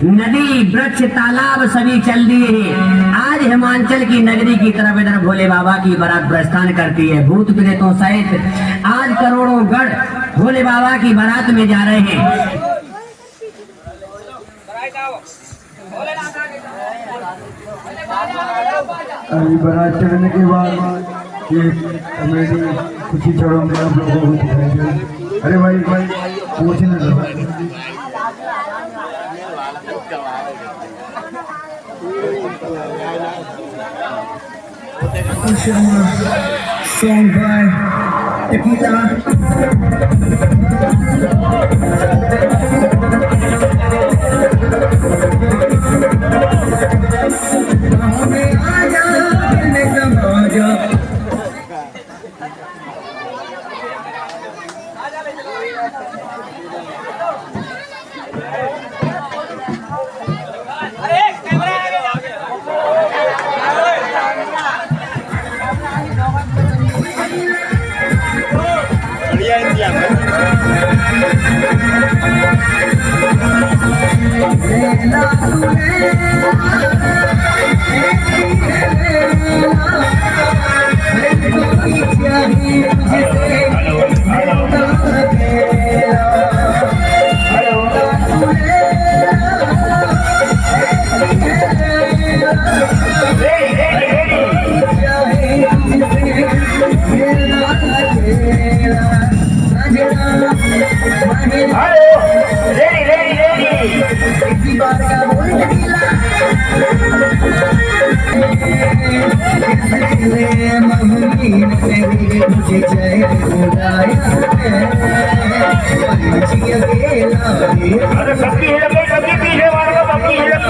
नदी वृक्ष तालाब सभी चल दिए हैं। आज हिमाचल की नगरी की तरफ इधर भोले बाबा की बारात प्रस्थान करती है, भूत प्रेतों सहित आज करोड़ों गढ़ भोले बाबा की बारात में जा रहे हैं। अभी बारात चढ़ने के बाद ये कमेटी खुशी छोड़ोगे आप लोगों को दिखाई दे। अरे भाई भाई पूछने दो। Song by Tequila. अरे सबकी हिलक गई, सबकी पीछे वालों को सबकी हिलक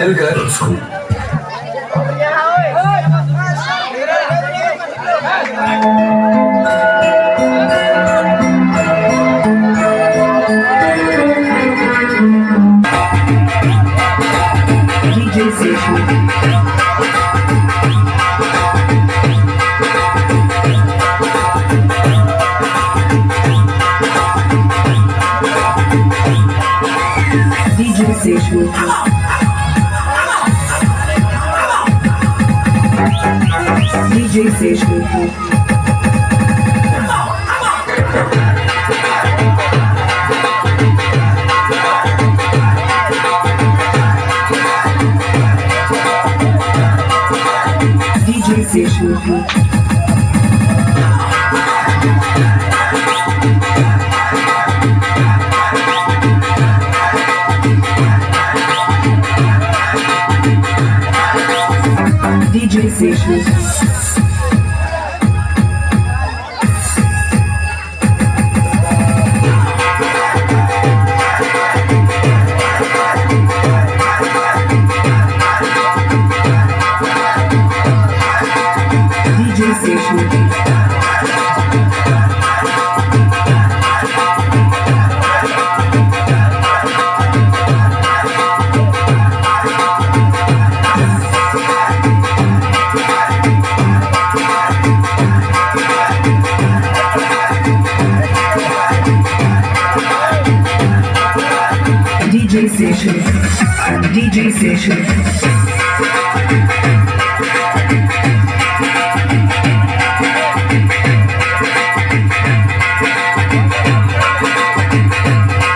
चलकर उसको DJ Session. DJ Session. DJ Session. DJ Session. DJ Session. DJ Session. DJ Session. DJ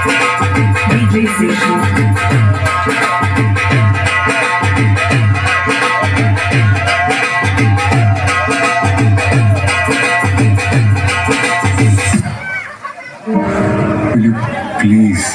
Session. DJ Session. will you please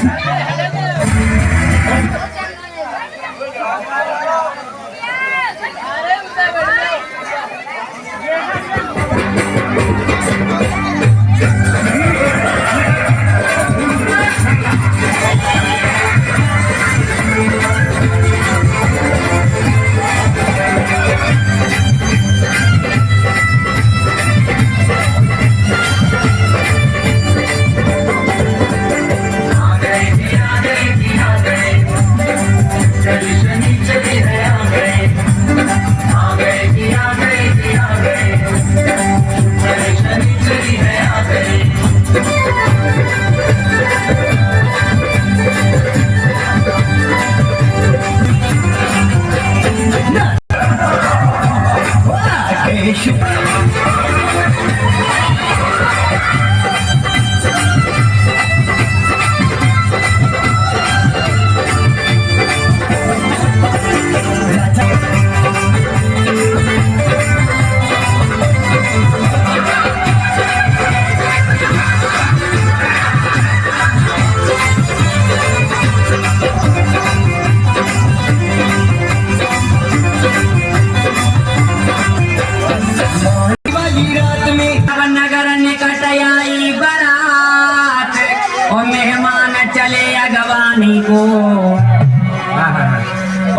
नगर निकट आई बारात और मेहमान चले अगवानी को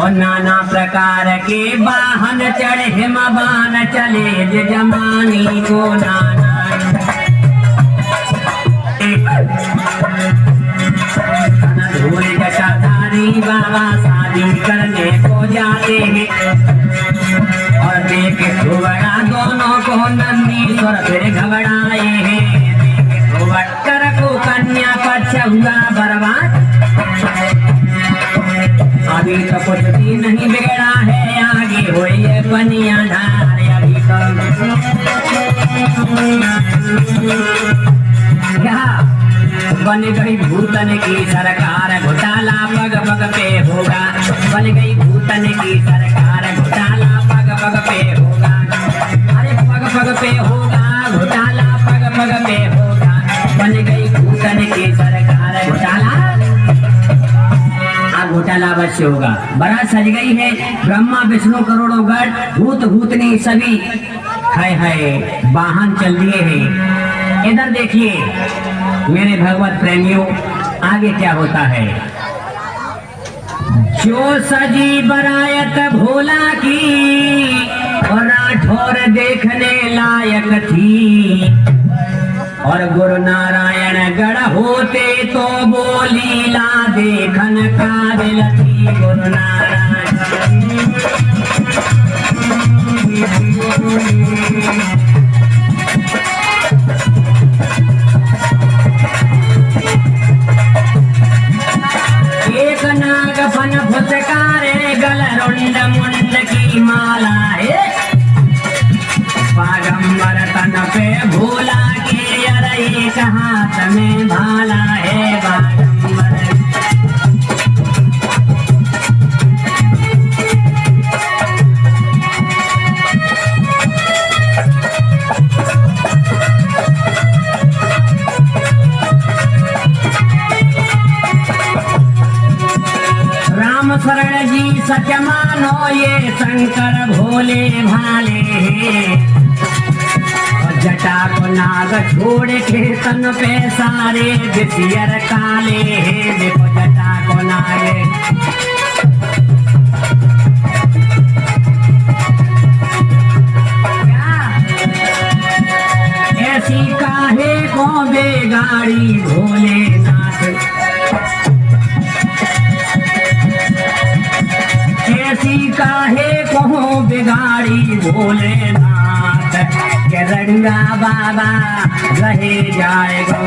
और नाना प्रकार के वाहन चढ़े हिमवान चले जमानी को नाना धूल जटाधारी बाबा शादी करने को जाते हैं और देख धुवड़ा दोनों को नंदीश्वर फिर घबराए हैं वट्टर को कन्या पक्ष हुआ बर्बाद अभी तो कुछ भी नहीं बिगड़ा है आगे हुई है बनिया धार अभी तो बन गई भूतन की सरकार घोटाला पग पग पे होगा बन गई भूतन की सरकार घोटाला पग पग पे होगा अरे पग पग पे होगा घोटाला पग पग पे होगा बन गई भूतन की सरकार घोटाला घोटाला अवश्य होगा बड़ा सज गई है ब्रह्मा विष्णु करोड़ों गढ़ भूत भूतनी सभी है वाहन चल दिए हैं। इधर देखिए मेरे भगवत प्रेमियों आगे क्या होता है। जो सजी बरायत भोला की और राठौर देखने लायक थी, और गुरु नारायण गढ़ होते तो बोली ला देखन काबिल थी गुरु नारायण। एक नाग फन फुसकारे गल रुंड मुंड की माला है, पागंबर तन पे भोला के अरे एक हाथ में भाला है पागंबर। राम शरण जी सच मानो ये शंकर भोले भाले हैं, और जटा को नाग छोड़ के तन पे सारे बिसियर काले हैं। देखो जटा को नाग ऐसी काहे को बेगाड़ी भोलेनाथ, ऐसी काहे को बिगाड़ी भोलेनाथ, के रंगा बाबा रहे जाएगो।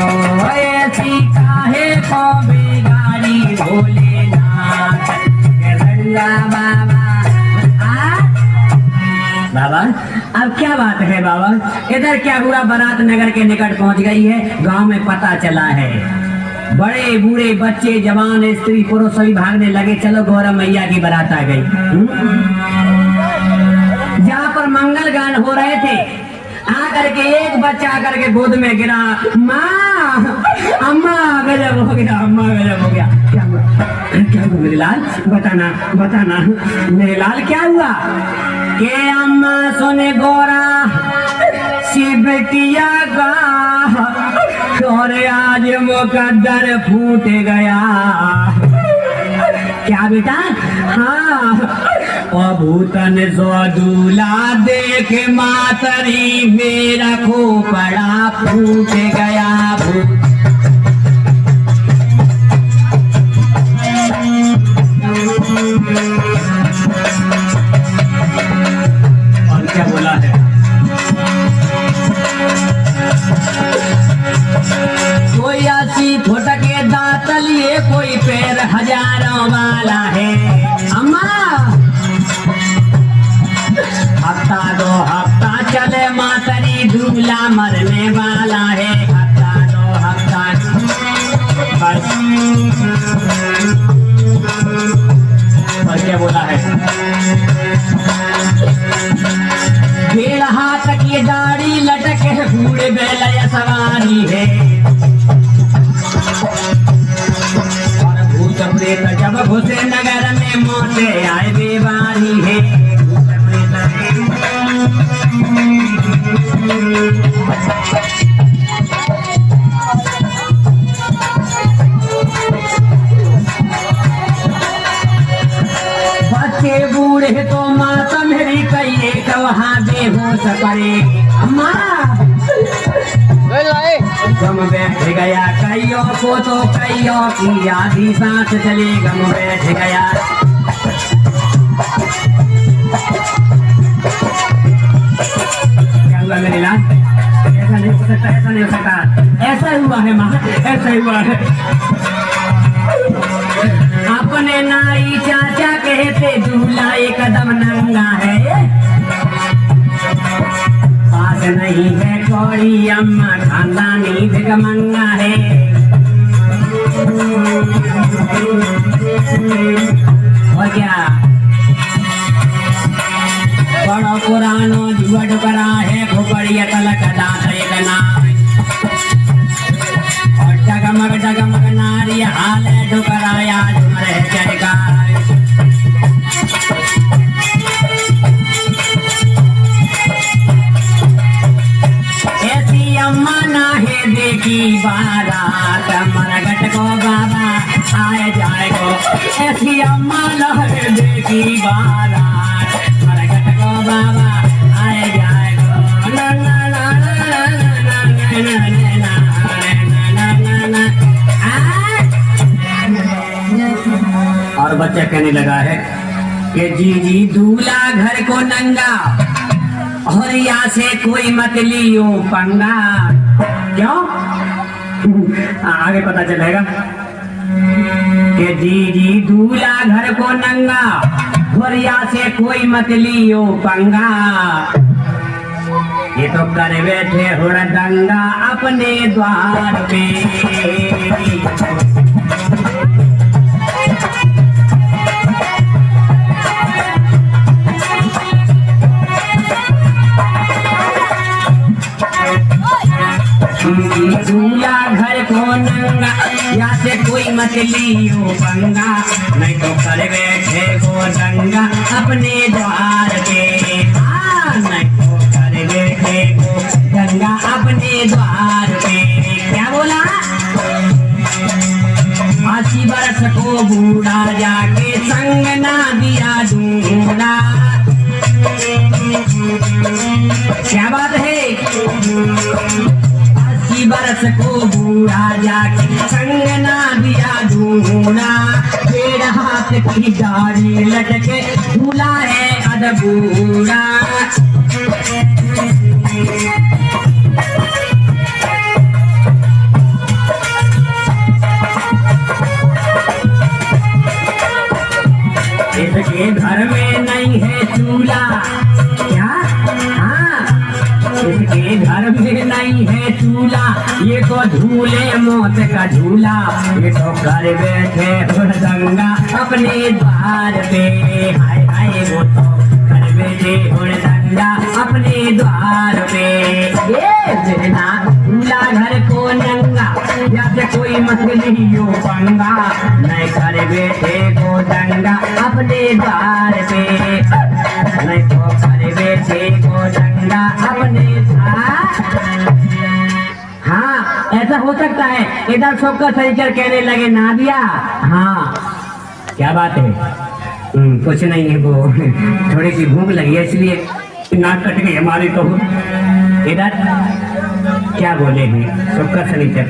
ऐसी काहे को बिगाड़ी भोलेनाथ, के रंगा बाबा। बाबा अब क्या बात है बाबा, इधर क्या हुआ? बारात नगर के निकट पहुंच गई है। गांव में पता चला है, बड़े बूढ़े बच्चे जवान स्त्री पुरुष सभी भागने लगे। चलो गौरव मैया की बारात आ गई। जहाँ पर मंगल गान हो रहे थे, आकर के एक बच्चा आकर के गोद में गिरा। माँ अम्मा गजब हो गया, अम्मा गजब हो गया। क्या हुआ मेरे लाल? बताना बताना मेरे लाल क्या हुआ? के अम्मा सुने गोरा शिवटिया का, और आज मुकद्दर फूट गया। क्या बेटा? हाँ, और भूतन सो दूल्हा देख मातरी मेरा खोपड़ा फूट गया। और क्या बोला है? कोई 80 फुट के दांत लिए, कोई पैर हजारों वाला है। अम्मा हफ्ता 2 हफ्ता चले मातरी दूल्हा मरने वाला है। हफ्ता 2 हफ्ता बस। और क्या बोला है? 1.5 हाथ की दाढ़ी लटके बूढ़े बैल सवारी है, और भूत प्रेत जब घुसे नगर में मौते आए बेवारी है। बच्चे बूढ़े तो माता मेरी कहिए वहाँ बेहोश पड़े। अम्मा गम बैठ गया कईयों को, तो कईयों की आधी सांस चली। गम बैठ गया। क्या हुआ मेरे लाल? ऐसा नहीं हो सकता, ऐसा नहीं हो सकता। ऐसा हुआ है माँ, ऐसा हुआ है। अपने नाई चाचा कहते दूल्हा एकदम नंगा है, पास नहीं है कौड़ी अम्मा खानदानी भिगमंगा है। और क्या बड़ो पुरानो जुआ डुकरा है, खोपड़िया तलक दांत एक नाम, और डगमग नारी हाल है डुकराया झुमर है जयकार। ऐसी अम्मा ना है देखी बारात, मरगट को बाबा आए जाए को। ऐसी अम्मा लहर देखी बारात प्रगट को बाबा आए जाए गो ना ना ना ना ना ना ना ना ना। और बच्चा कहने लगा है कि जी जी दूल्हा घर को नंगा और यहाँ से कोई मत लियो पंगा। क्यों? आगे पता चलेगा कि जी जी दूल्हा घर को नंगा और यहाँ से कोई मत लियो पंगा। ये तो कर बैठे हुड़दंगा अपने द्वार पे। दूल्हा घर को नंगा या से कोई मत लियो पंगा, नहीं तो कर बैठे वो दंगा अपने द्वार पे। नहीं तो कर बैठे वो दंगा अपने द्वार पे। क्या बोला? 80 बरस को बूढ़ा जाके संग ना दिया दूंगा। क्या बात है? 80 बरस को बूढ़ा जाके संग ना दिया दूंगा। पेड़ हाथ की डाली लटके दूल्हा है अधबूढ़ा। इसके घर में नहीं है चूल्हा। क्या? हाँ, इसके घर में नहीं है चूल्हा, ये तो झूले मौत का झूला। ये तो कर बैठे हुड़दंगा अपने द्वार पे। हाय हाय वो तो कर बैठे हुड़दंगा अपने द्वार पे। ये बिना दूल्हा घर को नंगा या से कोई मत लियो पंगा, नहीं कर बैठे को दंगा अपने द्वार पे। नहीं तो कर बैठे को दंगा अपने द्वार। हाँ, ऐसा हो सकता है। इधर सबका सरीचर कहने लगे ना दिया। हाँ, क्या बात है? कुछ नहीं है, वो थोड़ी सी भूख लगी है इसलिए नाक कट गई हमारी। तो इधर क्या बोले हैं सबका सनीचर?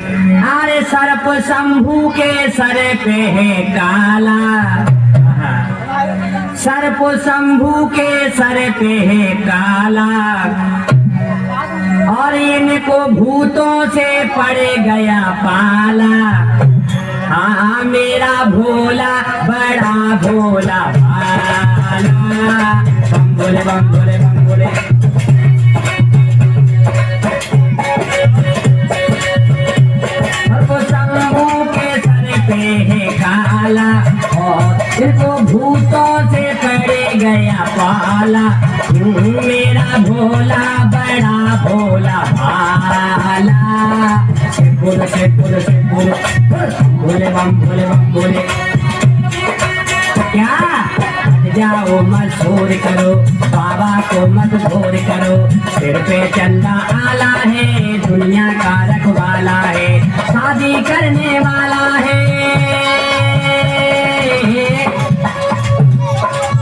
अरे सर्प शंभू के सर पे है काला, सर्प शंभू के सर पे है काला, और इनको भूतों से पड़ गया पाला। हाँ मेरा भोला बड़ा भोला भाला। बम बोले बम बोले बम बोले। शंभू के सर पे है काला, और इनको भूतों से पड़ गया पाला। मेरा भोला बड़ा भोला भाला। बोलो से बोलो से बोलो, बोले बम बोले बम बोले। क्या? जाओ मशहूर करो, बाबा को मत भोर करो। सिर पे चंदा आला है, दुनिया का रखवाला है, शादी करने वाला है।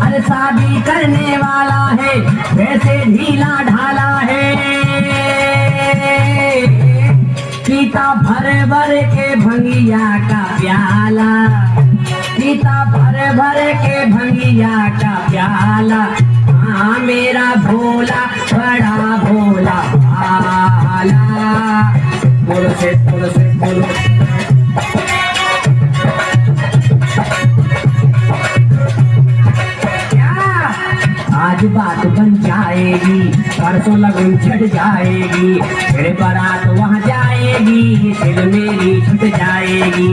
अरे शादी करने वाला है, वैसे ढीला ढाला है। पीता भर भर के भंगिया का प्याला, पीता भर भर के भंगिया का प्याला। हाँ मेरा भोला बड़ा भोला भाला। बोलो से बोलो से बोलो। आज बात बन जाएगी, परसों लगन छट जाएगी, फिर बारात वहाँ जाएगी, फिर मेरी छूट जाएगी।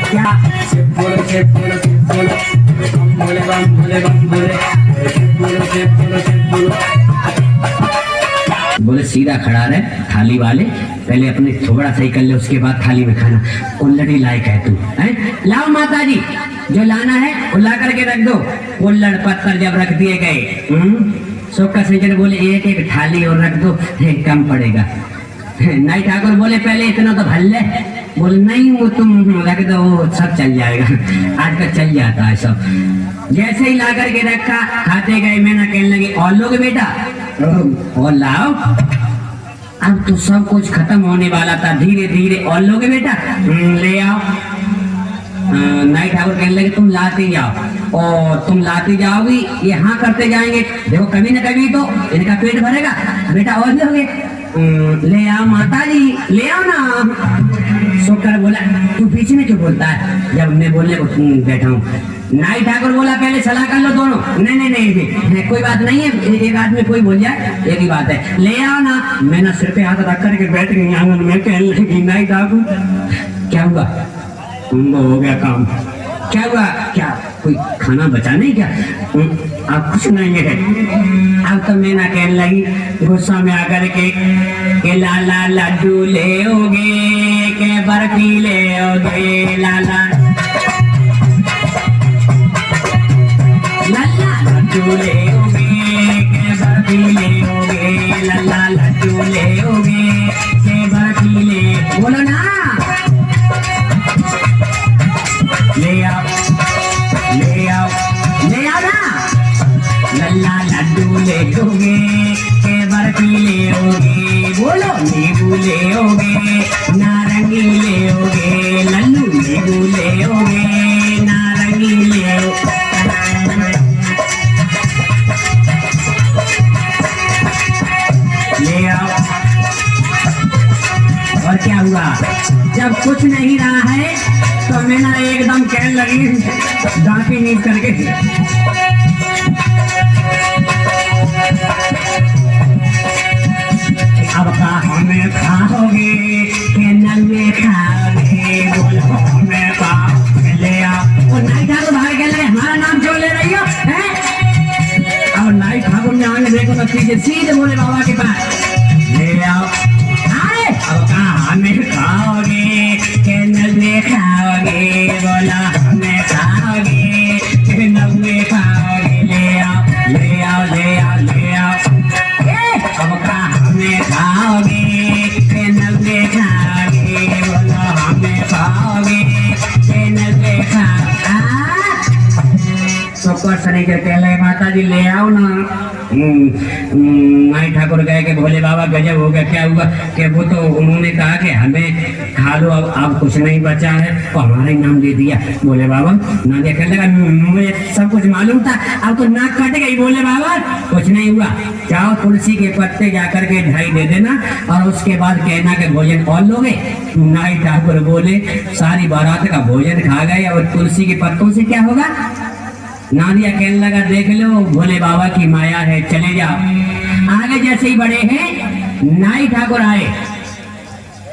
क्या? शिव बोलो शिव बोलो शिव बोलो, बम बोले बम बोले बम बोले। शिव बोलो शिव बोलो शिव बोलो। बोले सीधा खड़ा रहे थाली वाले, पहले अपने थोड़ा सही कर ले, उसके बाद थाली में खाना। उल्लड़ी लायक है तू, हैं? लाओ माता जी, जो लाना है वो ला करके रख दो। उल्लड़ पत्थर जब रख दिए गए, सोका सेजन बोले एक एक थाली और रख दो, कम पड़ेगा। नाई ठाकुर बोले पहले इतना तो भर ले। बोले नहीं वो तुम लगे तो वो सब चल जाएगा, आजकल चल जाता है सब। जैसे ही ला करके रखा, खाते गए, मैंने कहने लगी और लोगे बेटा, और लाओ। अब तो सब कुछ खत्म होने वाला था, धीरे धीरे और लोगे बेटा, ले आओ। नाई ठाकुर कहने लगे तुम लाते जाओ, और तुम लाते जाओगी, ये हाँ करते जाएंगे, देखो कभी न कभी तो इनका पेट भरेगा, बेटा और लोगे, ले आओ माता जी, ले आओ ना। सोकर बोला तू पीछे में क्यों बोलता है, जब मैं बोलने को बैठा हूँ। नाई ठाकुर बोला पहले सलाह कर लो दोनों। नहीं नहीं नहीं, कोई बात नहीं है, एक आदमी कोई बोल जाए, एक ही बात है, ले आओ ना। मैं ना सिर पे हाथ रख करके बैठ गई आंगन में, कहने लगी नाई ठाकुर क्या हुआ, हो गया काम, क्या हुआ, क्या कोई खाना बचा नहीं क्या, आप कुछ नहीं है। अब तो मैं ना कहने लगी गुस्सा में आकर के लाला लड्डू ले ओगे के बर्फी ले ओगे, लाला लाला लड्डू ले ओगे के बर्फी ले ओगे, लाला लड्डू ले ओगे के बर्फी ले, बोलो ना, ले आओ ले आओ ले आओ ना। लल्ला लड्डू ले ओगे के बर्फी ले ओगे, बोलो नींबू ले ओगे नारंगी ले ओगे, लल्लू नींबू ले ओगे नारंगी ले ले आओ। और क्या हुआ, जब कुछ नहीं रहा है तो मैं ना एकदम कहने लगी दांती नींद करके, अब कहा हमें खाओगे कि नल्ले खाओगे, बोलो हमें पाओ ले आओ। और नाई ठाकुर भाई कह लगे हमारा नाम क्यों ले रही हो, हैं? और नाई ठाकुर ने आगे देखो तो पीछे सीधे बोले बाबा के पास, ले आओ। अब कहा हमें खाओगे कि नल्ले खाओगे, बोला हमें खाओगे कि नल्ले खाओगे, ले आओ ले आओ ले आओ ले आओ। अब कहा हमें खाओगे कि नल्ले खाओगे, बोला हमें खाओगे कि नल्ले खाओगे। सबको सनी के कहले माता जी ले आओ ना। नाई ठाकुर गए कि भोले बाबा गजब हो गया, क्या हुआ कि वो तो उन्होंने कहा कि हमें खा लो, अब कुछ नहीं बचा है, तो हमारा ही नाम दे दिया। बोले बाबा ना देखने लगा, मुझे सब कुछ मालूम था, अब तो नाक कट गई। बोले बाबा कुछ नहीं हुआ, जाओ तुलसी के पत्ते जाकर के ढाई दे देना, और उसके बाद कहना कि भोजन और लोगे। नाई ठाकुर बोले सारी बारात का भोजन खा गए, और तुलसी के पत्तों से क्या होगा। नादिया कहने लगा देख लो भोले बाबा की माया है, चले जाओ। आगे जैसे ही बड़े हैं नाई ठाकुर आए,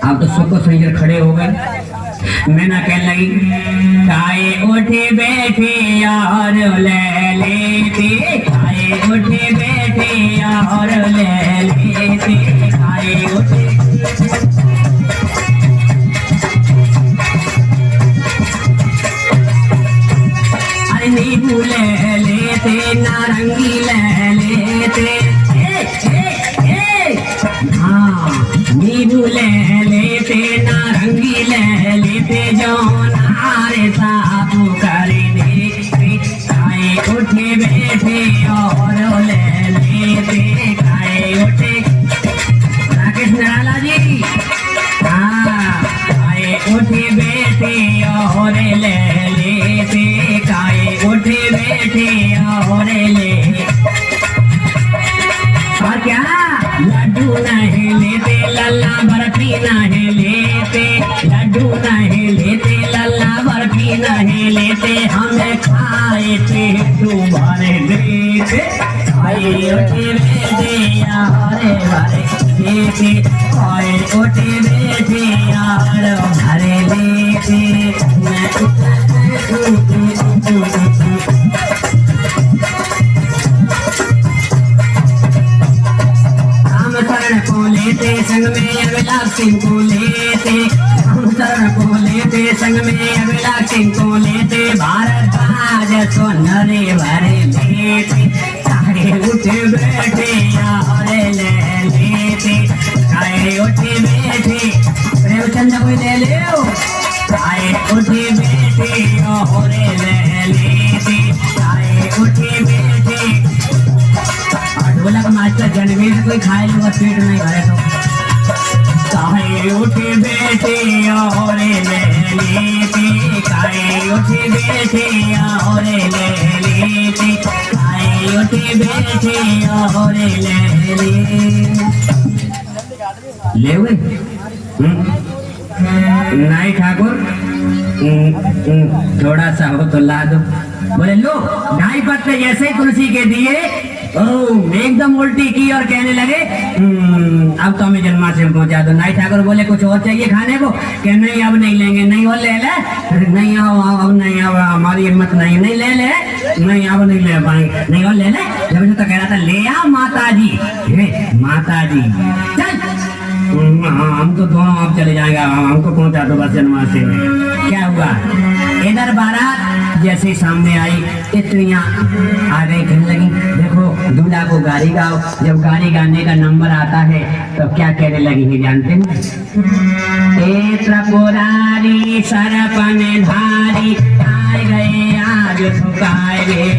अब तो सबको सुनकर खड़े हो गए। मैं ना कहने लगी खाए उठे बैठे और ले लेते, खाए उठे बैठे और ले लेते, खाए उठे नींबू ले लेते नारंगी ले लेते, हाँ नींबू ले लेते नारंगी ले लेते, जो नारे साबू करे देते, खाए उठे बैठे और ले लेते, खाए उठे। राकेश निराला जी, हाँ खाए उठे बैठे और ले लेते, खाए उठे बैठे और ले। और क्या लड्डू नहीं लेते लल्ला बर्फी नहीं लेते, लड्डू नहीं लेते लल्ला बर्फी नहीं लेते, हमें खाए थे तुम्हारे लेते, खाए उठे बैठे यारे भरे लेते, खाए उठे बैठे यार भरे लेते। राम शरण को लेते संग में अगला सिंह को लेते, राम शरण को लेते संग में अगला सिंह को लेते, भारत आज तो नरे भरे लेते, सारे उठे बैठे यार ले लेते, सारे उठे बैठे। प्रेमचंद झंडा कोई ले ले आए उठी बेटी ओरे ले लेती आए उठी बेटी। ढोलक मास्टर जनवी से कोई खाए लो पेट नहीं भरे तो काहे उठी बेटी और ले लेती काहे उठी बेटी और ले लेती काहे उठी बेटी और ले हुए नहीं ठाकुर थोड़ा सा हो तो ला दो। बोले लो 2.5 पत्ते जैसे ही तुलसी के दिए एकदम उल्टी की और कहने लगे अब तो हमें जन्मा से पहुंचा दो। नाई ठाकुर बोले कुछ और चाहिए खाने को? कि नहीं अब नहीं लेंगे। नहीं और ले ले नहीं आओ अब नहीं अब हमारी हिम्मत नहीं नहीं ले ले नहीं अब नहीं ले पाएंगे नहीं और ले ले। जब तो कह रहा था ले आ माता जी चल हम तो दोनों आप चले जाएंगे हमको पहुंचा दो बस जन्माष्टमी में। क्या हुआ इधर बारात जैसे सामने आई इतनियां आ गई कहने लगी देखो दूल्हा को गाड़ी गाओ। जब गाड़ी गाने का नंबर आता है तो क्या कहने लगी है जानते हैं? त्रिपुरारी सरपन धारी आए गए आज ठुकाए गए।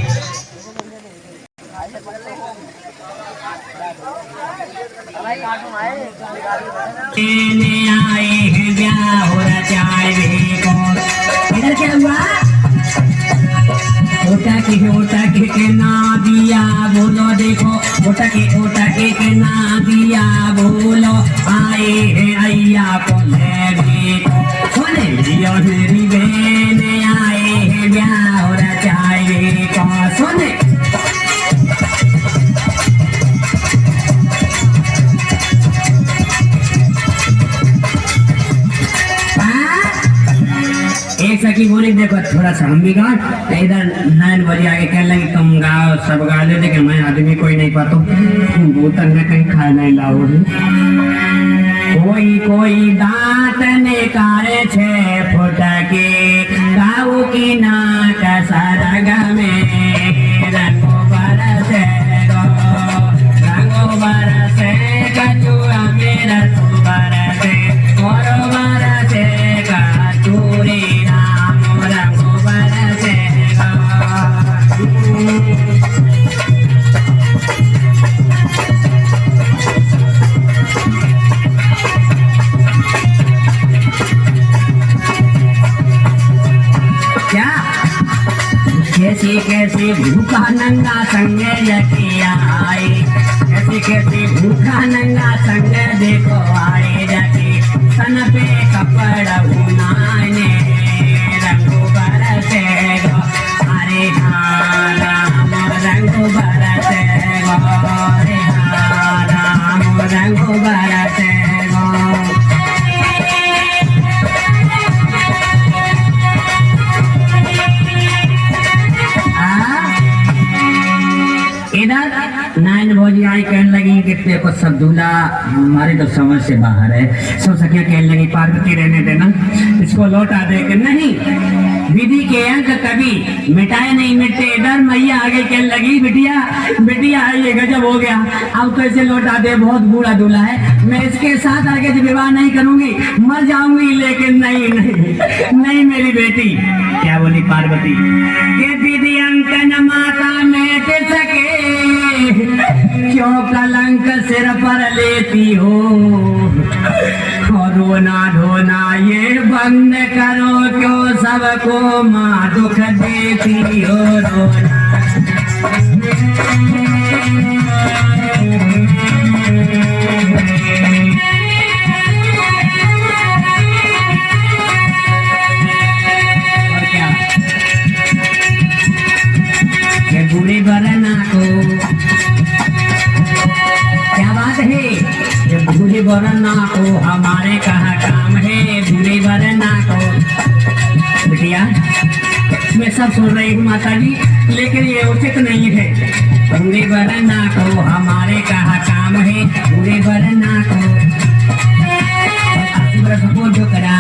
आए हैं ब्याह हो रचाए को। इधर क्या हुआ? ओटा के ना दिया बोलो देखो ओटा के ना दिया बोलो आए हैं अय्या को ले देखो सुने लियो मेरी बहन आए हैं ब्याह हो रचाए को सुने। एक सखी बोली देखो थोड़ा सा हम भी गाओ। इधर 9 बजे आगे कहने लगी तुम गाओ सब गा लेते कि मैं आदमी कोई नहीं पाता बोतल में कहीं खा नहीं लाओ। कोई दांत निकाले 6 फुट के गाँव की नाक सरग में रंगो बरसे कचुआ मेरा बरसे और बरसे कचूरी कैसी भूखा नंगा संग जकिया आए कैसी भूखा नंगा संग देखो आए जाके सन पे कपड़ा उनाने रंगो बरसे गो अरे हाँ राम रंगो बरसे गो अरे हाँ राम रंगो बरसे गो। इधर 9 बजे आई कहने लगी कि देखो सब दूल्हा हमारे तो समझ से बाहर है। सब सखियां कहने लगी पार्वती रहने देना इसको लौटा दे के नहीं विधि के अंक कभी मिटाए नहीं मिटते। इधर मैया आगे कहने लगी बिटिया ये गजब हो गया अब तो इसे लौटा दे बहुत बूढ़ा दूल्हा है मैं इसके साथ आगे से विवाह नहीं करूंगी मर जाऊंगी लेकिन नहीं मेरी बेटी। क्या बोली पार्वती ये विधि अंक न माता मिट सके क्यों कलंक सिर पर लेती हो रोना धोना ये बंद करो क्यों सबको माँ दुख देती हो रोना। और क्या ये बूढ़े बरना को क्या बात है ये बूढ़े बरना को हमारे कहाँ काम है बूढ़े बरना को। बिटिया मैं सब सुन रही हूँ माता जी लेकिन ये उचित नहीं है। बूढ़े बरना को हमारे कहाँ काम है बूढ़े बरना को 80 वर्ष को झुकरा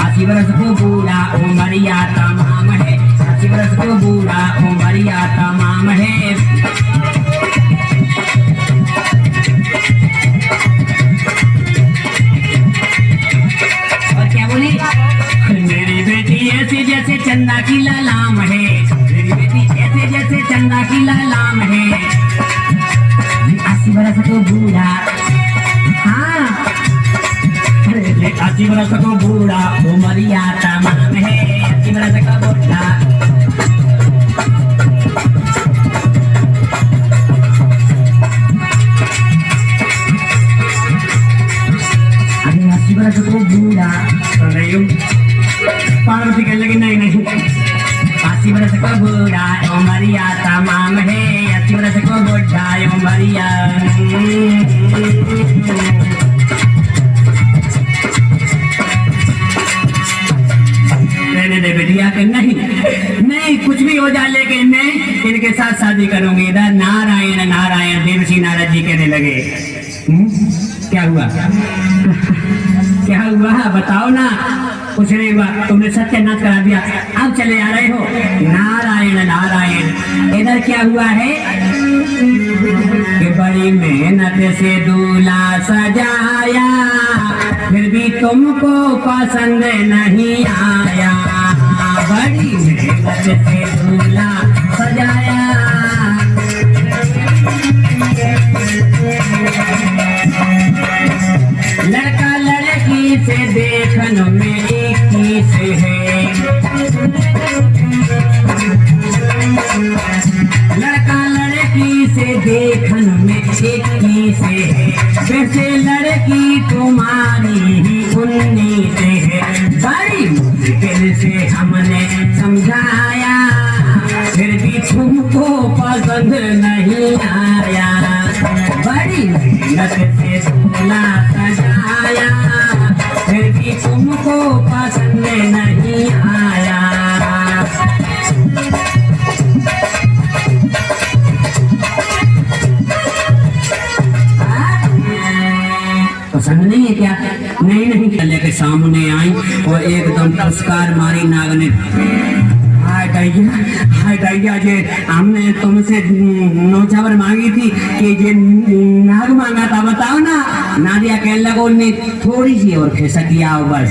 80 वर्ष को बूढ़ा उमरिया तमाम है 80 वर्ष को बूढ़ा उमरिया तमाम है। चंदा की लालाम है, मेरी बेटी ऐसे जैसे चंदा की लालाम है। 80 बरस को बूढ़ा, हाँ 80 बरस को बूढ़ा उमरिया तमाम है, 80 बरस का बूढ़ा। अरे 80 बरस को बूढ़ा तो नहीं, पार्वती कहने लगी नहीं नहीं, 80 बरस का बूढ़ा उमरिया तमाम है, 80 बरस को बूढ़ा उमरिया। मैंने दे बेटिया के नहीं नहीं कुछ भी हो जाए, लेकिन मैं इनके साथ शादी करूंगी। इधर नारायण नारायण देवसी नारद जी कहने लगे क्या हुआ क्या हुआ बताओ ना। कुछ नहीं हुआ, तुमने सत्यानाश करा दिया, अब चले आ रहे हो। नारायण नारायण, इधर क्या हुआ है कि बड़ी मेहनत से दूल्हा सजाया, फिर भी तुमको पसंद नहीं आया। बड़ी मेहनत से दूल्हा सजाया, लड़का लड़की से देखन में एक ही से है, लड़का लड़की से देखन में एक ही से है, वैसे लड़की तुम्हारी ही उन्नी से है। बड़ी मुश्किल से हमने समझाया, फिर भी तुमको पसंद नहीं आया। बड़ी मेहनत से दूल्हा सजाया, फिर भी तुमको पसंद नहीं आया। पसंद नहीं है क्या? नहीं नहीं, चले के सामने आई और एकदम पुरस्कार मारी नाग ने। हाय दैया जे हमने तुमसे नौछावर मांगी थी कि ये नाग मांगा था, बताओ ना। नादिया कहने लगो ने थोड़ी सी और खिसक आओ बस।